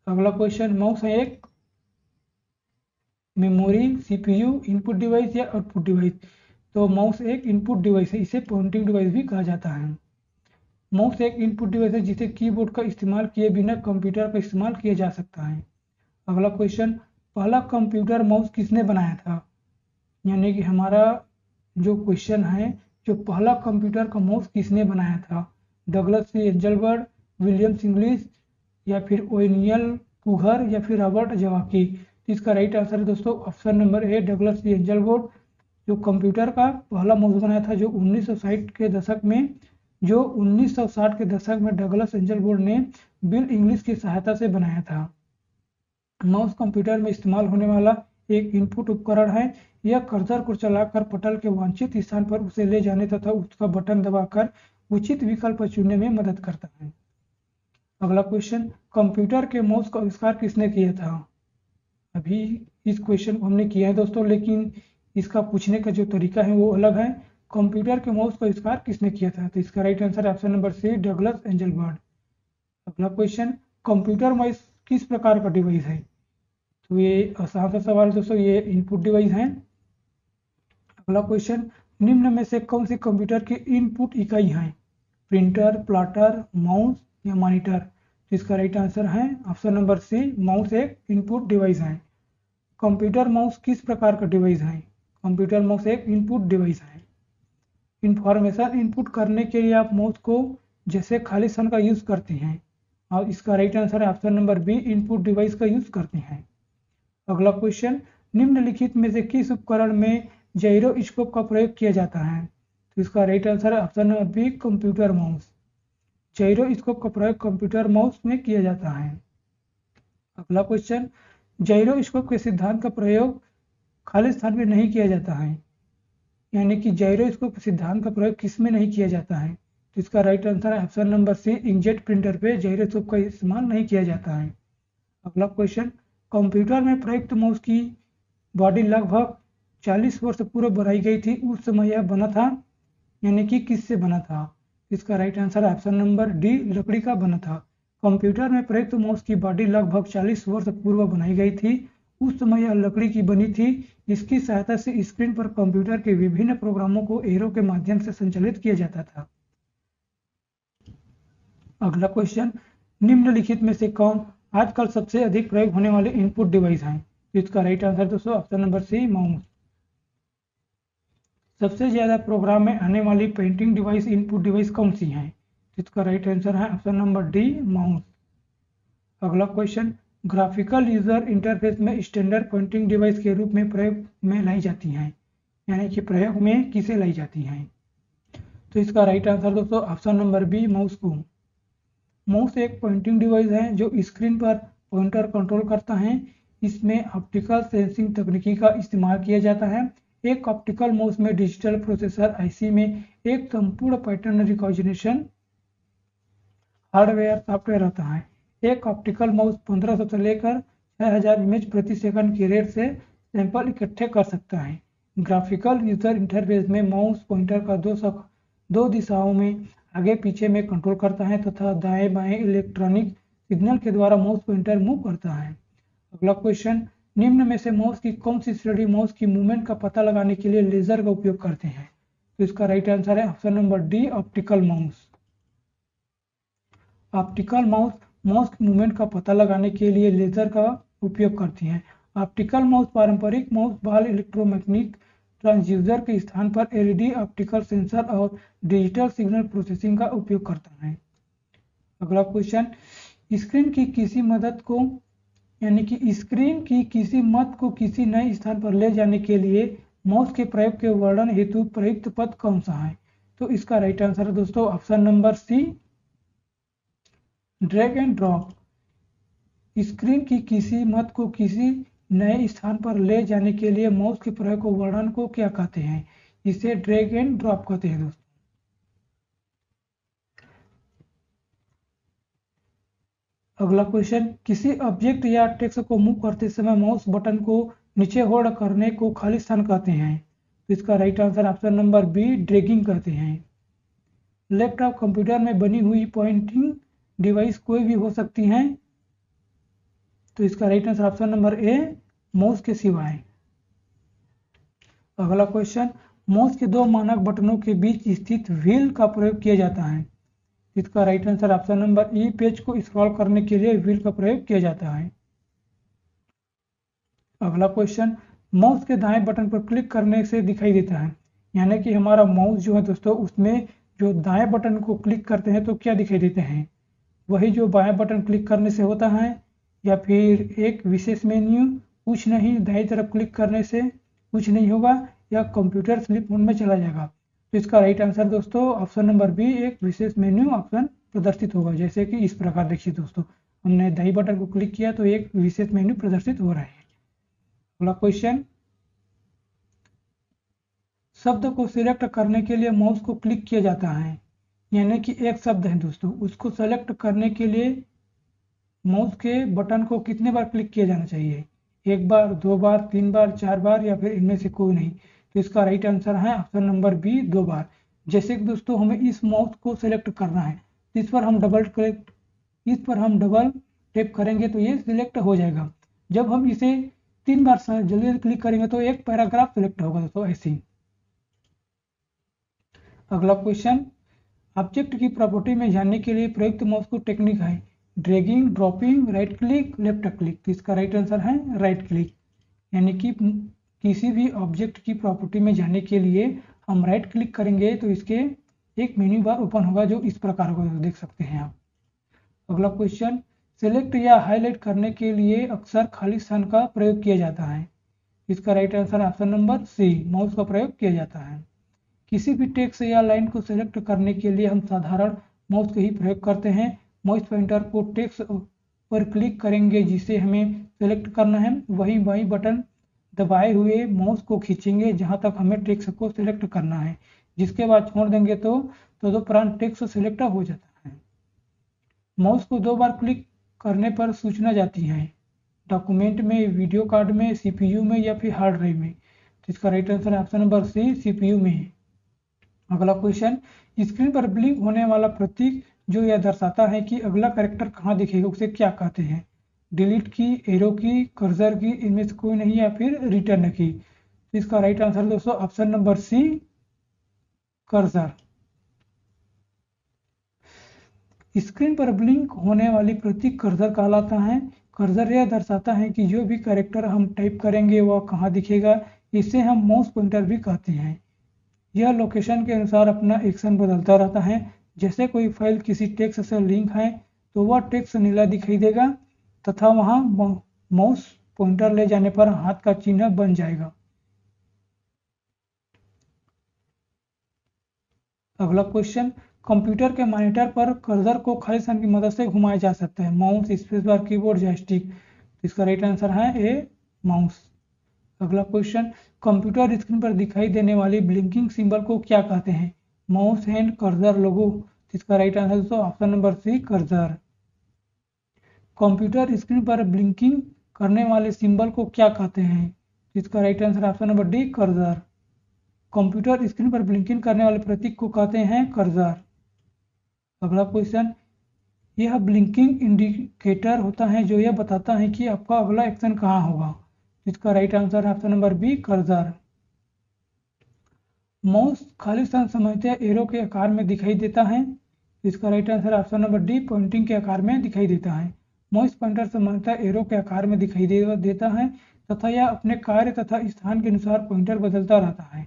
अगला क्वेश्चन, माउस है एक मेमोरी, सीपीयू, इनपुट डिवाइस या आउटपुट डिवाइस? तो माउस एक इनपुट डिवाइस है, इसे पॉइंटिंग डिवाइस भी कहा जाता है। माउस एक इनपुट डिवाइस है जिसे कीबोर्ड का इस्तेमाल किए बिना कंप्यूटर का इस्तेमाल किया जा सकता है। अगला क्वेश्चन, पहला कंप्यूटर माउस किसने बनाया था? यानी कि हमारा जो क्वेश्चन है, जो पहला कंप्यूटर का माउस किसने बनाया था? Douglas C Engelbart, William English, या फिर ओनियल पुगर, या फिर रॉबर्ट जवाकी? तो इसका राइट आंसर है दोस्तों option number A, Douglas C Engelbart, जो कंप्यूटर का पहला माउस बनाया था, जो 1960 के दशक में डगलस एंजलबर्ट ने बिल इंग्लिश की सहायता से बनाया था। माउस कंप्यूटर में इस्तेमाल होने वाला एक इनपुट उपकरण है। यह कर्सर को चलाकर पटल के वांछित स्थान पर उसे ले जाने तथा उसका बटन दबाकर उचित विकल्प चुनने में मदद करता है। अगला क्वेश्चन, कंप्यूटर के माउस का आविष्कार किसने किया था? अभी इस क्वेश्चन को हमने किया है दोस्तों, लेकिन इसका पूछने का जो तरीका है वो अलग है। कंप्यूटर के माउस का आविष्कार किसने किया था? तो इसका राइट आंसर है option number C, Douglas Engelbart. अगला क्वेश्चन, कंप्यूटर माउस किस प्रकार का डिवाइस है? तो ये आसान सा सवाल दोस्तों, ये इनपुट डिवाइस है। अगला क्वेश्चन, निम्न में से कौन सी कंप्यूटर की इनपुट इकाई है? प्रिंटर, प्लॉटर, माउस या मॉनिटर? तो इसका राइट आंसर है ऑप्शन नंबर सी, माउस एक इनपुट डिवाइस है। कंप्यूटर माउस किस प्रकार का डिवाइस है? कंप्यूटर माउस एक इनपुट डिवाइस है। इंफॉर्मेशन इनपुट करने के लिए आप माउस को जैसे खाली स्थान का यूज करते हैं, और इसका राइट आंसर है option number B, input device का यूज करते हैं। अगला क्वेश्चन, निम्नलिखित में से किस उपकरण में जाइरोस्कोप का प्रयोग किया जाता है? तो इसका राइट आंसर है option number B, computer mouse. Gyroscope का प्रयोग कंप्यूटर माउस में किया जाता है। अगला क्वेश्चन, जाइरोस्कोप के सिद्धांत का प्रयोग खाली स्थान में नहीं किया जाता है, यानी कि जाइरोस्कोप सिद्धांत का प्रयोग किस में नहीं किया जाता है? तो इसका राइट आंसर है option number C, inkjet printer पे जाइरोस्कोप का इस्तेमाल नहीं किया जाता है। अगला क्वेश्चन, कंप्यूटर में प्रयुक्त माउस की बॉडी लगभग 40 वर्ष पूर्व बनाई गई थी, उस समय यह बना था, यानी कि किससे बना था? इसका राइट आंसर है ऑप्शन नंबर डी, लकड़ी का बना था। कंप्यूटर में प्रयुक्त माउस की बॉडी लगभग 40 वर्ष पूर्व बनाई गई थी, उस समय यह लकड़ी की बनी थी। इसकी सहायता से स्क्रीन पर कंप्यूटर के विभिन्न प्रोग्रामों को एरो के माध्यम से संचालित किया जाता था। अगला क्वेश्चन, निम्नलिखित में से कौन आजकल सबसे अधिक प्रयोग होने वाले इनपुट डिवाइस हैं? इसका राइट आंसर दोस्तों ऑप्शन नंबर सी, माउस। सबसे ज्यादा प्रोग्राम में आने वाली पेंटिंग डिवाइस इनपुट डिवाइस कौन सी है? इसका राइट आंसर है ऑप्शन नंबर डी, माउस। अगला क्वेश्चन, ग्राफिकल यूजर इंटरफेस में स्टैंडर्ड पेंटिंग डिवाइस के रूप में प्रयोग में लाई जाती हैं, यानी कि प्रयोग में किसे लाई जाती हैं? तो इसका राइट आंसर दोस्तों ऑप्शन नंबर बी, माउस को। माउस एक पॉइंटिंग डिवाइस है जो स्क्रीन पर पॉइंटर कंट्रोल करता है। इसमें ऑप्टिकल सेंसिंग तकनीकी का इस्तेमाल किया जाता है। एक ऑप्टिकल माउस में डिजिटल प्रोसेसर आईसी में एक संपूर्ण पैटर्न रिकॉग्निशन हार्डवेयर सॉफ्टवेयर होता है। एक ऑप्टिकल माउस 1500 से लेकर 6000 इमेज प्रति सेकंड की रेट से सैंपल इकट्ठे कर सकता है। ग्राफिकल यूजर इंटरफेस में माउस पॉइंटर का दो दिशाओं में आगे पीछे में कंट्रोल करता है तथा दाएं बाएं इलेक्ट्रॉनिक सिग्नल के द्वारा माउस पॉइंटर मूव करता है। अगला क्वेश्चन, निम्न में से माउस की कौन सी श्रेणी माउस की मूवमेंट का पता लगाने के लिए लेजर का उपयोग करते हैं? तो इसका राइट आंसर है option number D, optical mouse. Optical mouse mouse की मूवमेंट का पता लगाने के लिए लेजर का उपयोग करती हैं। ऑप्टिकल माउस पारंपरिक माउस बॉल इलेक्ट्रोमैग्नेटिक ट्रांसड्यूसर के स्थान पर एलईडी ऑप्टिकल सेंसर और डिजिटल सिग्नल प्रोसेसिंग का उपयोग करता है। अगला क्वेश्चन, स्क्रीन की किसी मदद को यानी कि स्क्रीन की किसी मत को किसी नए स्थान पर ले जाने के लिए माउस के प्रयोग के वर्णन हेतु प्रयुक्त पद कौन सा है? तो इसका राइट आंसर है दोस्तों option number C, drag and drop. Screen की किसी मत को किसी नए स्थान पर ले जाने के लिए माउस के प्रयोग को वर्णन को क्या कहते हैं? इसे ड्रैग एंड ड्रॉप कहते हैं दोस्तों। अगला क्वेश्चन, किसी ऑब्जेक्ट या टेक्स्ट को मूव करते समय माउस बटन को नीचे होल्ड करने को खाली स्थान कहते हैं। तो इसका right answer option number B, dragging कहते हैं। लैपटॉप कंप्यूटर में बनी हुई पॉइंटिंग डिवाइस कोई भी हो सकती हैं। तो इसका right answer option number A, mouse के सिवाय। अगला क्वेश्चन, माउस के दो मानक बटनों के बीच स्थित व्हील का प्रयोग किया जाता है। इसका राइट आंसर ऑप्शन नंबर ई, पेज को स्क्रॉल करने के लिए व्हील का प्रयोग किया जाता है। अगला क्वेश्चन, माउस के दाएं बटन पर क्लिक करने से दिखाई देता है यानी कि हमारा माउस जो है दोस्तों उसमें जो दाएं बटन को क्लिक करते हैं तो क्या दिखाई देते हैं, वही जो बाएं बटन क्लिक करने से होता है, या फिर एक विशेष मेन्यू, कुछ नहीं, दाईं तरफ क्लिक करने से कुछ नहीं होगा, या कंप्यूटर स्लीप मोड में चला जाएगा। तो इसका राइट आंसर दोस्तों ऑप्शन नंबर बी, एक विशेष मेन्यू ऑप्शन प्रदर्शित होगा। जैसे कि इस प्रकार देखिए दोस्तों, हमने दाईं बटन को क्लिक किया तो एक विशेष मेन्यू प्रदर्शित हो रहा है। अगला क्वेश्चन, शब्द को सिलेक्ट करने के लिए माउस को क्लिक किया जाता है, यानी कि एक शब्द है दोस्तों, उसको सेलेक्ट करने के लिए माउस के बटन को कितने बार क्लिक किया जाना चाहिए, एक बार, दो बार, तीन बार, चार बार, या फिर इनमें से कोई नहीं। तो इसका राइट आंसर है ऑप्शन नंबर बी, दो बार। जैसे कि दोस्तों हमें इस माउस को सेलेक्ट करना है, इस पर हम डबल टैप करेंगे तो ये सिलेक्ट हो जाएगा। जब हम इसे तीन बार जल्दी क्लिक करेंगे तो एक पैराग्राफ सिलेक्ट होगा दोस्तों, ऐसे ही। अगला क्वेश्चन, ऑब्जेक्ट की प्रॉपर्टी में जानने के लिए प्रयुक्त माउस को टेक्निक है dragging, dropping, right click, left click. तो इसका राइट आंसर है राइट क्लिक, यानी कि किसी भी ऑब्जेक्ट की प्रॉपर्टी में जाने के लिए हम राइट क्लिक करेंगे तो इसके एक मेन्यू बार ओपन होगा, जो इस प्रकार होगा, देख सकते हैं आप। अगला क्वेश्चन, सेलेक्ट या हाईलाइट करने के लिए अक्सर खाली स्थान का प्रयोग किया जाता है। इसका right answer option number C, mouse का प्रयोग किया जाता है। किसी भी टेक्स्ट या लाइन को सेलेक्ट करने के लिए हम साधारण माउस का ही प्रयोग करते हैं। माउस पॉइंटर को टेक्स्ट पर क्लिक करेंगे जिसे हमें सेलेक्ट करना है, वही बटन दबाए हुए माउस को खींचेंगे जहां तक हमें टेक्स्ट को सिलेक्ट करना है, जिसके बाद छोड़ देंगे तो तदुपरांत टेक्स्ट सिलेक्ट हो जाता है। माउस को दो बार क्लिक करने पर सूचना जाती है, डॉक्यूमेंट में, वीडियो कार्ड में, सीपीयू में, या फिर हार्ड ड्राइव में। तो इसका right answer option number C, CPU में है। अगला क्वेश्चन, स्क्रीन पर ब्लिंक होने वाला प्रतीक जो यह दर्शाता है कि अगला कैरेक्टर कहाँ दिखेगा, उसे क्या कहते हैं, डिलीट की, एरो की, कर्सर की, इनमें से कोई नहीं, या फिर रिटर्न की। तो इसका राइट आंसर दोस्तों option number C, cursor. Screen पर ब्लिंक होने वाली प्रतीक कर्सर कहलाता है। कर्सर यह दर्शाता है कि जो भी कैरेक्टर हम टाइप करेंगे वह कहाँ दिखेगा, इसे हम माउस पॉइंटर भी कहते हैं। यह लोकेशन के अनुसार अपना एक्शन बदलता रहता है। जैसे कोई फाइल किसी टेक्स्ट से लिंक है तो वह टेक्स्ट नीला दिखाई देगा तथा वहां माउस पॉइंटर ले जाने पर हाथ का चिन्ह बन जाएगा। अगला क्वेश्चन, कंप्यूटर के मॉनिटर पर कर्सर को खाली स्थान की मदद से घुमाया जा सकता है, mouse, space bar, keyboard, joystick. इसका राइट आंसर है ए, माउस। अगला क्वेश्चन, कंप्यूटर स्क्रीन पर दिखाई देने वाली ब्लिंकिंग सिंबल को क्या कहते हैं, माउस, हैंड, कर्सर, लोगो। इसका राइट आंसर दोस्तों option number C, cursor. Computer screen पर ब्लिंकिंग करने वाले सिंबल को क्या कहते हैं, इसका right answer option number D, cursor. Computer screen पर ब्लिंकिंग करने वाले प्रतीक को कहते हैं कर्सर। अगला क्वेश्चन, यह ब्लिंकिंग इंडिकेटर होता है जो यह बताता है कि आपका अगला एक्शन कहाँ होगा। इसका राइट आंसर है option number B, cursor. Mouse खाली स्थान समझते एरो के आकार में दिखाई देता है। इसका right answer option number D, pointing के आकार में दिखाई देता है। माउस पॉइंटर सामान्यतः एरो के आकार में दिखाई देता है तथा यह अपने कार्य तथा स्थान के अनुसार पॉइंटर बदलता रहता है।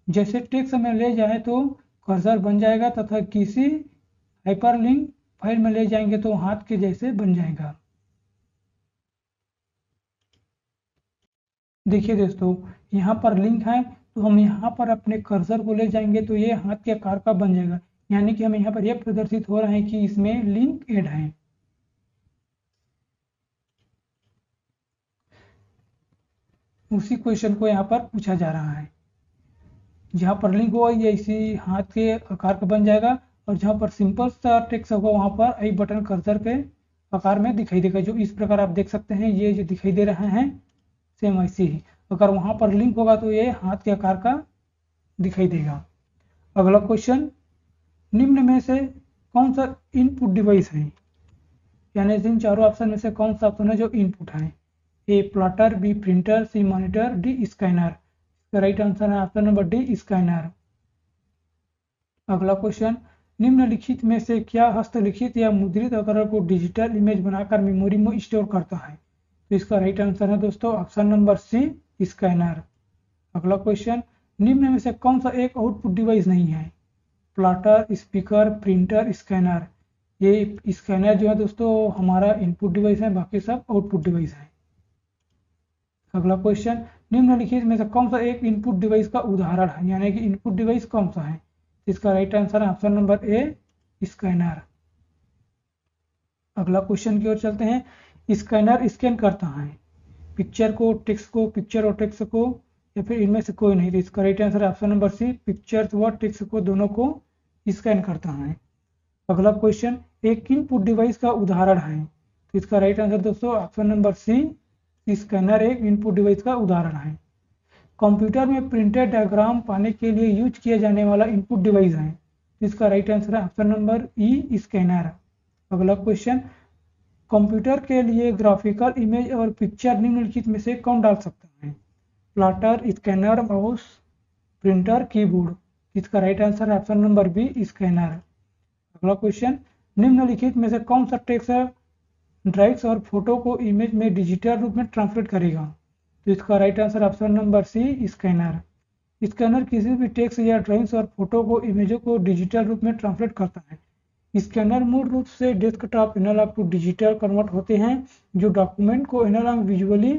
जैसे टेक्स्ट में ले जाए तो कर्सर बन जाएगा तथा किसी हाइपरलिंक फाइल में ले जाएंगे तो हाथ के जैसे बन जाएगा। देखिए दोस्तों, यहाँ पर लिंक है तो हम यहाँ पर अपने कर्सर को ले जाएंगे तो ये हाथ के आकार का बन जाएगा, यानी कि हमें यहाँ पर यह प्रदर्शित हो रहा है कि इसमें लिंक ऐड है। उसी क्वेश्चन को यहाँ पर पूछा जा रहा है, जहाँ पर लिंक होगा ये इसी हाथ के आकार का बन जाएगा, और जहाँ पर सिंपल सा टेक्स्ट होगा वहाँ पर आई बटन कर्सर के आकार में दिखाई देगा, जो इस प्रकार आप देख सकते हैं। ये जो दिखाई दे रहा है सेम ऐसे ही, अगर वहाँ पर लिंक होगा तो ये हाथ के आकार का दिखाई देगा। अगला क्वेश्चन, निम्न में से कौन सा इनपुट डिवाइस है, यानी इन चारों ऑप्शन में से कौन सा ऑप्शन है जो इनपुट है, A plotter, B printer, C monitor, D scanner. Right answer है ऑप्शन नंबर डी, स्कैनर। अगला क्वेश्चन, निम्नलिखित में से क्या हस्तलिखित या मुद्रित आकार को डिजिटल इमेज बनाकर मेमोरी में स्टोर करता है। तो इसका राइट आंसर है दोस्तों ऑप्शन नंबर सी, स्कैनर। अगला क्वेश्चन, निम्न में से कौन सा एक आउटपुट डिवाइस नहीं है? Plotter, speaker, printer, scanner. ये स्कैनर जो है दोस्तों हमारा इनपुट डिवाइस है, बाकी सब आउटपुट डिवाइस है। अगला क्वेश्चन, निम्नलिखित में से कौन सा एक इनपुट डिवाइस का उदाहरण है, यानी कि इनपुट डिवाइस कौन सा है? इसका राइट आंसर है ऑप्शन नंबर ए, स्कैनर। अगला क्वेश्चन की ओर चलते हैं। स्कैनर स्कैन करता है पिक्चर को, टेक्स्ट को, पिक्चर और टेक्स्ट को, या फिर इनमें से कोई नहीं? तो इसका राइट आंसर है ऑप्शन नंबर सी, पिक्चर्स व टेक्स्ट को दोनों को स्कैन करता है। अगला क्वेश्चन, एक इनपुट डिवाइस का उदाहरण है? तो इसका राइट आंसर दोस्तों ऑप्शन नंबर सी, स्कैनर एक इनपुट डिवाइस का उदाहरण है। कंप्यूटर में प्रिंटेड डायग्राम पाने के लिए यूज किया जाने वाला इनपुट डिवाइस है? इसका राइट आंसर है ऑप्शन नंबर ई, स्कैनर। अगला क्वेश्चन, कंप्यूटर के लिए ग्राफिकल इमेज और पिक्चर निम्नलिखित में से कौन डाल सकता है? Plotter, scanner, mouse, printer, keyboard. इसका राइट आंसर है ऑप्शन नंबर बी, स्कैनर। अगला क्वेश्चन, निम्नलिखित में से कौन सा टेक्स्ट ड्राइव्स और फोटो को इमेज में डिजिटल रूप में ट्रांसलेट करेगा? तो इसका right answer option number C, scanner. Scanner किसी भी टेक्स्ट या ड्राइंग्स और फोटो को इमेजों को डिजिटल रूप में ट्रांसलेट करता है। स्कैनर मूल रूप से desktop analog to digital convert होते हैं जो डॉक्यूमेंट को एनालॉग विजुअली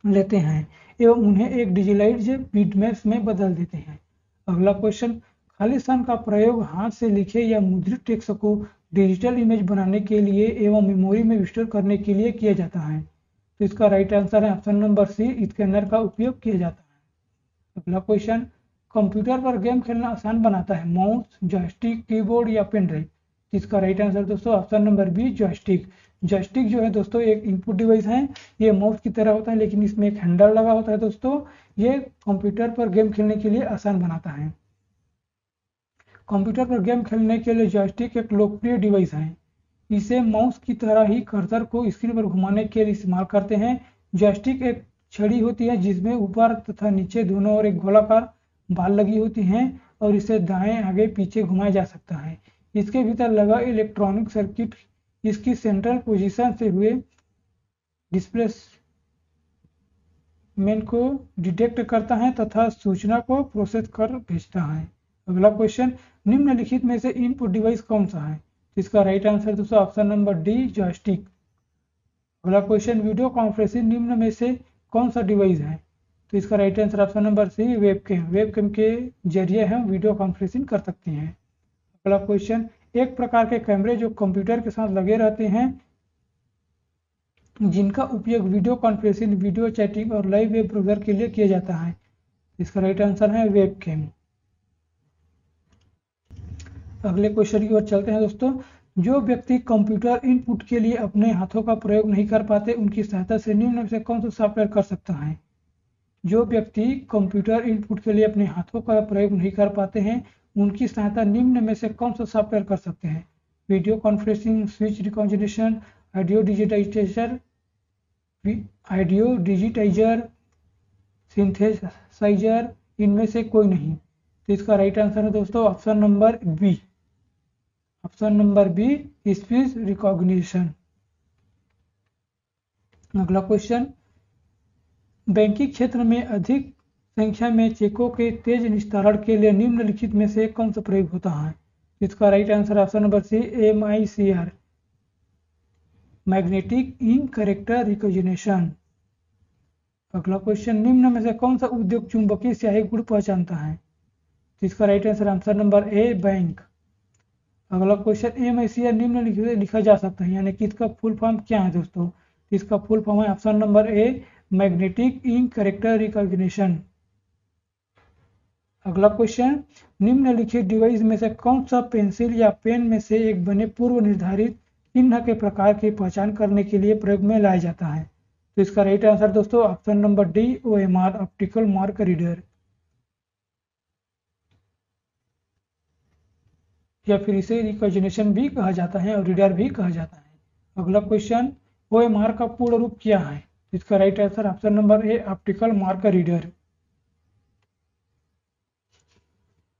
लेते हैं एवं उन्हें एक डिजिटलाइज्ड बिटमैप्स में बदल देते हैं। अगला क्वेश्चन, खाली स्थान का प्रयोग हाथ से लिखे या मुद्रित टेक्स्ट को डिजिटल इमेज बनाने के लिए एवं मेमोरी में स्टोर करने के लिए किया जाता है। तो इसका राइट आंसर है ऑप्शन नंबर सी, स्कैनर का उपयोग किया जाता है। अगला क्वेश्चन, कंप्यूटर पर गेम खेलना आसान बनाता है? माउस, जॉयस्टिक, कीबोर्ड या पेन ड्राइव? इसका राइट आंसर दोस्तों option number B, joystick. Joystick जो है दोस्तों एक इनपुट डिवाइस है, ये माउस की तरह होता है लेकिन इसमें एक हैंडल लगा होता है दोस्तों। ये कंप्यूटर पर गेम खेलने के लिए आसान बनाता है। कंप्यूटर पर गेम खेलने के लिए जॉयस्टिक एक लोकप्रिय डिवाइस है। इसे माउस की तरह ही कर्सर को स्क्रीन पर घुमाने के लिए इस्तेमाल करते हैं। जॉयस्टिक एक छड़ी होती है जिसमें ऊपर तथा नीचे दोनों ओर एक गोलाकार बाल लगी होती हैं और इसे दाएं आगे पीछे घुमाया जा सकता है। इसके भीतर लगा इलेक्ट्रॉनिक सर्किट इसकी सेंट्रल पोजीशन से हुए डिस्प्लेसमेंट को डिटेक्ट करता है तथा सूचना को प्रोसेस कर भेजता है। अगला क्वेश्चन, निम्नलिखित में से इनपुट डिवाइस कौन सा है? इसका राइट आंसर दोस्तों ऑप्शन नंबर डी, जॉयस्टिक। अगला क्वेश्चन, वीडियो कॉन्फ्रेंसिंग निम्न में से कौन सा डिवाइस है? तो इसका right answer option number C, webcam. Webcam के जरिए हम वीडियो कॉन्फ्रेंसिंग कर सकते हैं। अगला क्वेश्चन, एक प्रकार के कैमरे जो कंप्यूटर के साथ लगे रहते हैं जिनका उपयोग वीडियो कॉन्फ्रेंसिंग, वीडियो चैटिंग और लाइव वेब ब्राउजर के लिए किया जाता है। इसका राइट आंसर है वेबकैम। अगले क्वेश्चन की ओर चलते हैं दोस्तों। जो व्यक्ति कंप्यूटर इनपुट के लिए अपने हाथों का प्रयोग नहीं कर पाते उनकी सहायता से निम्न में से कौन सा सॉफ्टवेयर कर सकता है? जो व्यक्ति कंप्यूटर इनपुट के लिए अपने हाथों का प्रयोग नहीं कर पाते हैं उनकी सहायता निम्न में से कौन सा सॉफ्टवेयर कर सकते हैं? Video conferencing, speech recognition, audio digitiser, synthesiser, इनमें से कोई नहीं। तो इसका राइट आंसर है दोस्तों option number B, option number B, speech recognition. अगला क्वेश्चन, बैंकिंग क्षेत्र में अधिक संख्या में चेकों के तेज निस्तारण के लिए निम्नलिखित में से कौन सा प्रयोग होता है? इसका right answer option number C, MICR, magnetic ink character recognition. अगला क्वेश्चन, निम्न में से कौन सा उद्योग चुंबकीय स्याही गुण पहचानता है? इसका राइट आंसर ऑप्शन नंबर ए, बैंक। अगला क्वेश्चन, MICR निम्नलिखित लिखा जा सकता है यानी कि इसका फुल फॉर्म क्या है दोस्तों? इसका फुल फॉर्म है option number A, magnetic ink character recognition. अगला क्वेश्चन, निम्नलिखित डिवाइस में से कौन सा पेंसिल या पेन में से एक बने पूर्व निर्धारित चिन्ह के प्रकार की पहचान करने के लिए प्रयोग में लाया जाता है? तो इसका राइट आंसर दोस्तों option number D, OMR, optical mark reader, या फिर इसे रिकॉग्निशन भी कहा जाता है और रीडर भी कहा जाता है। अगला क्वेश्चन, OMR का पूर्ण रूप क्या है? इसका राइट आंसर ऑप्शन नंबर ए, ऑप्टिकल मार्क रीडर।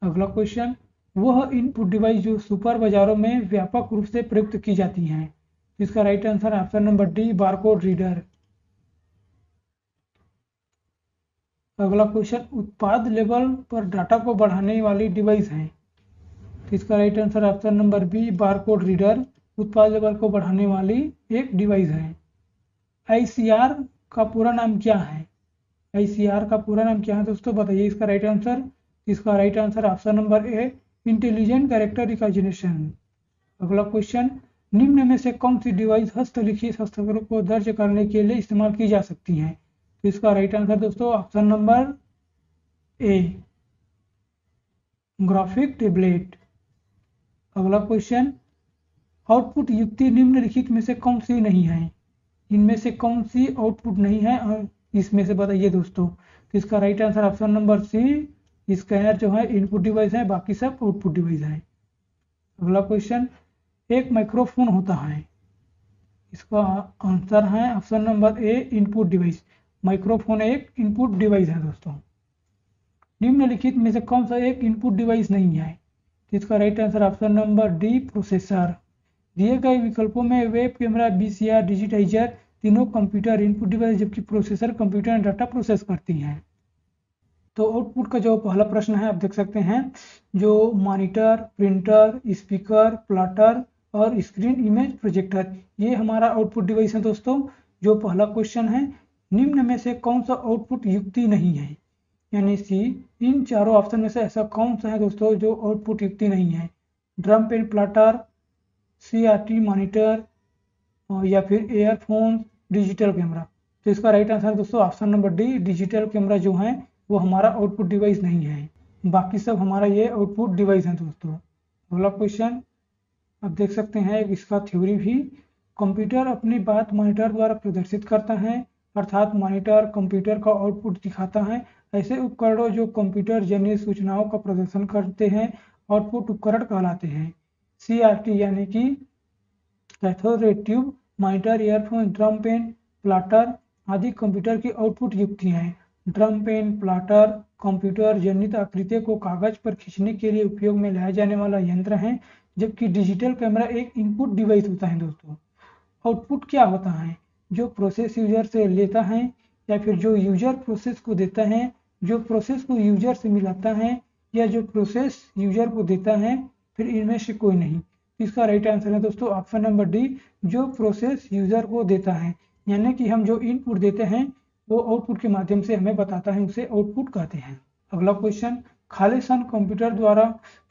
अगला क्वेश्चन, वह इनपुट डिवाइस जो सुपर बाजारों में व्यापक रूप से प्रयुक्त की जाती हैं। इसका right answer option number D, barcode reader. अगला क्वेश्चन, उत्पाद लेवल पर डाटा को बढ़ाने वाली डिवाइस है। तो इसका right answer option number B, barcode reader उत्पाद लेवल को बढ़ाने वाली एक डिवाइस है। ICR का पूरा नाम क्या है? ICR का पूरा नाम क्या है दोस्तों, बताइए इसका राइट आंसर। इसका राइट आंसर ऑप्शन नंबर ए, इंटेलिजेंट कैरेक्टर रिकॉग्निशन। अगला क्वेश्चन, निम्न में से कौन सी डिवाइस हस्तलिखित हस्ताक्षरों को दर्ज करने के लिए इस्तेमाल की जा सकती है? तो इसका राइट आंसर दोस्तों ऑप्शन नंबर ए, ग्राफिक टेबलेट। अगला क्वेश्चन, आउटपुट युक्ति निम्नलिखित में से कौन सी नहीं है? इनमें से कौन सी आउटपुट नहीं है और इसमें से बताइए दोस्तों। तो इसका right answer option number C, scanner जो है इनपुट डिवाइस है, बाकी सब आउटपुट डिवाइस है। अगला क्वेश्चन, एक माइक्रोफोन होता है। इसका आंसर है ऑप्शन नंबर ए, इनपुट डिवाइस। माइक्रोफोन एक इनपुट डिवाइस है दोस्तों। निम्नलिखित में से कौन सा एक इनपुट डिवाइस नहीं है? इसका right answer option number D, processor. दिए गए विकल्पों में वेब कैमरा, VCR, डिजिटाइजर तीनों कंप्यूटर इनपुट डिवाइस, जबकि प्रोसेसर कंप्यूटर में डाटा प्रोसेस करती हैं। तो आउटपुट का जो पहला प्रश्न है आप देख सकते हैं, जो मॉनिटर, प्रिंटर, स्पीकर, प्लॉटर और स्क्रीन इमेज प्रोजेक्टर, ये हमारा आउटपुट डिवाइस है दोस्तों। जो पहला क्वेश्चन है, निम्न में से कौन सा आउटपुट युक्ति नहीं है, यानी सी, इन चारों ऑप्शन में से ऐसा कौन सा है दोस्तों जो आउटपुट युक्ति नहीं है? Drum pen plotter, CRT monitor या फिर एयरफोन, डिजिटल कैमरा। तो इसका राइट आंसर दोस्तों option number D, digital camera जो है वो हमारा आउटपुट डिवाइस नहीं है, बाकी सब हमारा ये आउटपुट डिवाइस है दोस्तों। अगला क्वेश्चन आप देख सकते हैं, इसका थ्योरी भी, कंप्यूटर अपनी बात मॉनिटर द्वारा प्रदर्शित करता है, अर्थात मॉनिटर कंप्यूटर का आउटपुट दिखाता है। ऐसे उपकरणों जो कंप्यूटर जन्य सूचनाओं का प्रदर्शन करते हैं आउटपुट उपकरण कहलाते हैं। CRT यानी कि cathode ray tube, monitor, earphone, drum pen, plotter आदि कंप्यूटर की आउटपुट युक्तियां हैं। ड्रम पेन प्लॉटर कंप्यूटर जनित आकृतियों को कागज पर खींचने के लिए उपयोग में लाया जाने वाला यंत्र है, जबकि डिजिटल कैमरा एक इनपुट डिवाइस होता है दोस्तों। आउटपुट क्या होता है? जो प्रोसेस यूजर से लेता है या फिर जो यूजर प्रोसेस को देता है, जो प्रोसेस को यूजर से मिलाता है या जो प्रोसेस यूजर को देता है, फिर इनमें से कोई नहीं। इसका राइट आंसर है दोस्तों ऑप्शन नंबर डी, जो प्रोसेस यूजर को देता है, यानी कि हम जो इनपुट देते हैं वो आउटपुट के माध्यम से हमें बताता है, उसे आउटपुट कहते हैं। अगला क्वेश्चन, खालिस्तान कंप्यूटर द्वारा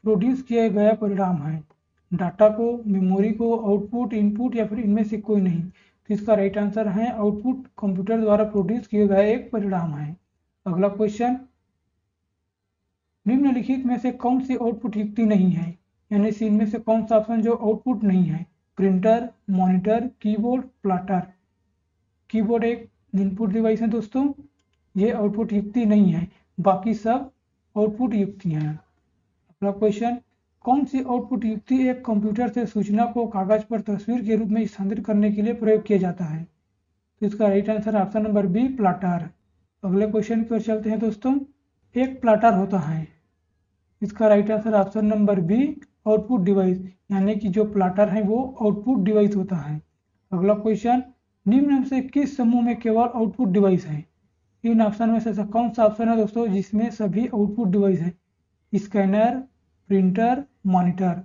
प्रोड्यूस किया गया परिणाम है। डाटा को, मेमोरी को, आउटपुट, इनपुट या फिर इनमें से कोई नहीं। तो इसका राइट आंसर है आउटपुट कंप्यूटर द्वारा प्रोड्यूस किया गया एक परिणाम है। अगला क्वेश्चन, निम्नलिखित में से कौन सी आउटपुट युक्ति नहीं है, यानी सी इनमें से कौन सा ऑप्शन जो आउटपुट नहीं है? Printer, monitor, keyboard, plotter. Keyboard एक इनपुट डिवाइस है दोस्तों, ये आउटपुट युक्ति नहीं है, बाकी सब आउटपुट युक्तियां हैं। अगला क्वेश्चन, कौन सी आउटपुट युक्ति एक कंप्यूटर से सूचना को कागज पर तस्वीर के रूप में स्थानांतरित करने के लिए प्रयोग किया जाता है? तो इसका right answer option number B, plotter. अगले क्वेश्चन की ओर चलते हैं दोस्तों, एक प्लॉटर होता है। इसका right answer option number B, output device, यानी कि जो प्लॉटर है वो आउटपुट डिवाइस होता है। अगला क्वेश्चन, निम्न से किस समूह में केवल आउटपुट डिवाइस है? इन ऑप्शन में से ऐसा कौन सा ऑप्शन है दोस्तों जिसमें सभी आउटपुट डिवाइस है? Scanner, printer, monitor.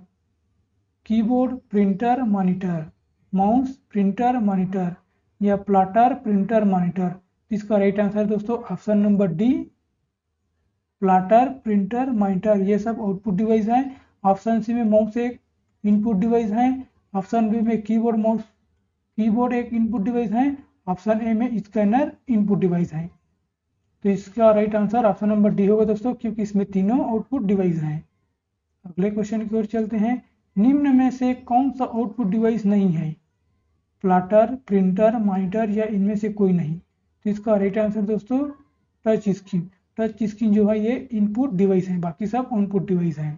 Keyboard, printer, monitor. Mouse, printer, monitor या प्लॉटर, प्रिंटर, मॉनिटर। इसका राइट आंसर दोस्तों option number D, plotter, printer, monitor, ये सब आउटपुट डिवाइस है। ऑप्शन सी में माउस एक इनपुट डिवाइस है। ऑप्शन बी में कीबोर्ड एक इनपुट डिवाइस है। ऑप्शन ए में स्कैनर इनपुट डिवाइस है। तो इसका right answer option number D होगा दोस्तों, क्योंकि इसमें तीनों आउटपुट डिवाइस हैं। अगले क्वेश्चन की ओर चलते हैं, निम्न में से कौन सा आउटपुट डिवाइस नहीं है? प्लॉटर, प्रिंटर, मॉनिटर या इनमें से कोई नहीं। तो इसका राइट आंसर दोस्तों टच स्क्रीन। टच स्क्रीन जो है ये इनपुट डिवाइस है, बाकी सब आउटपुट डिवाइस है।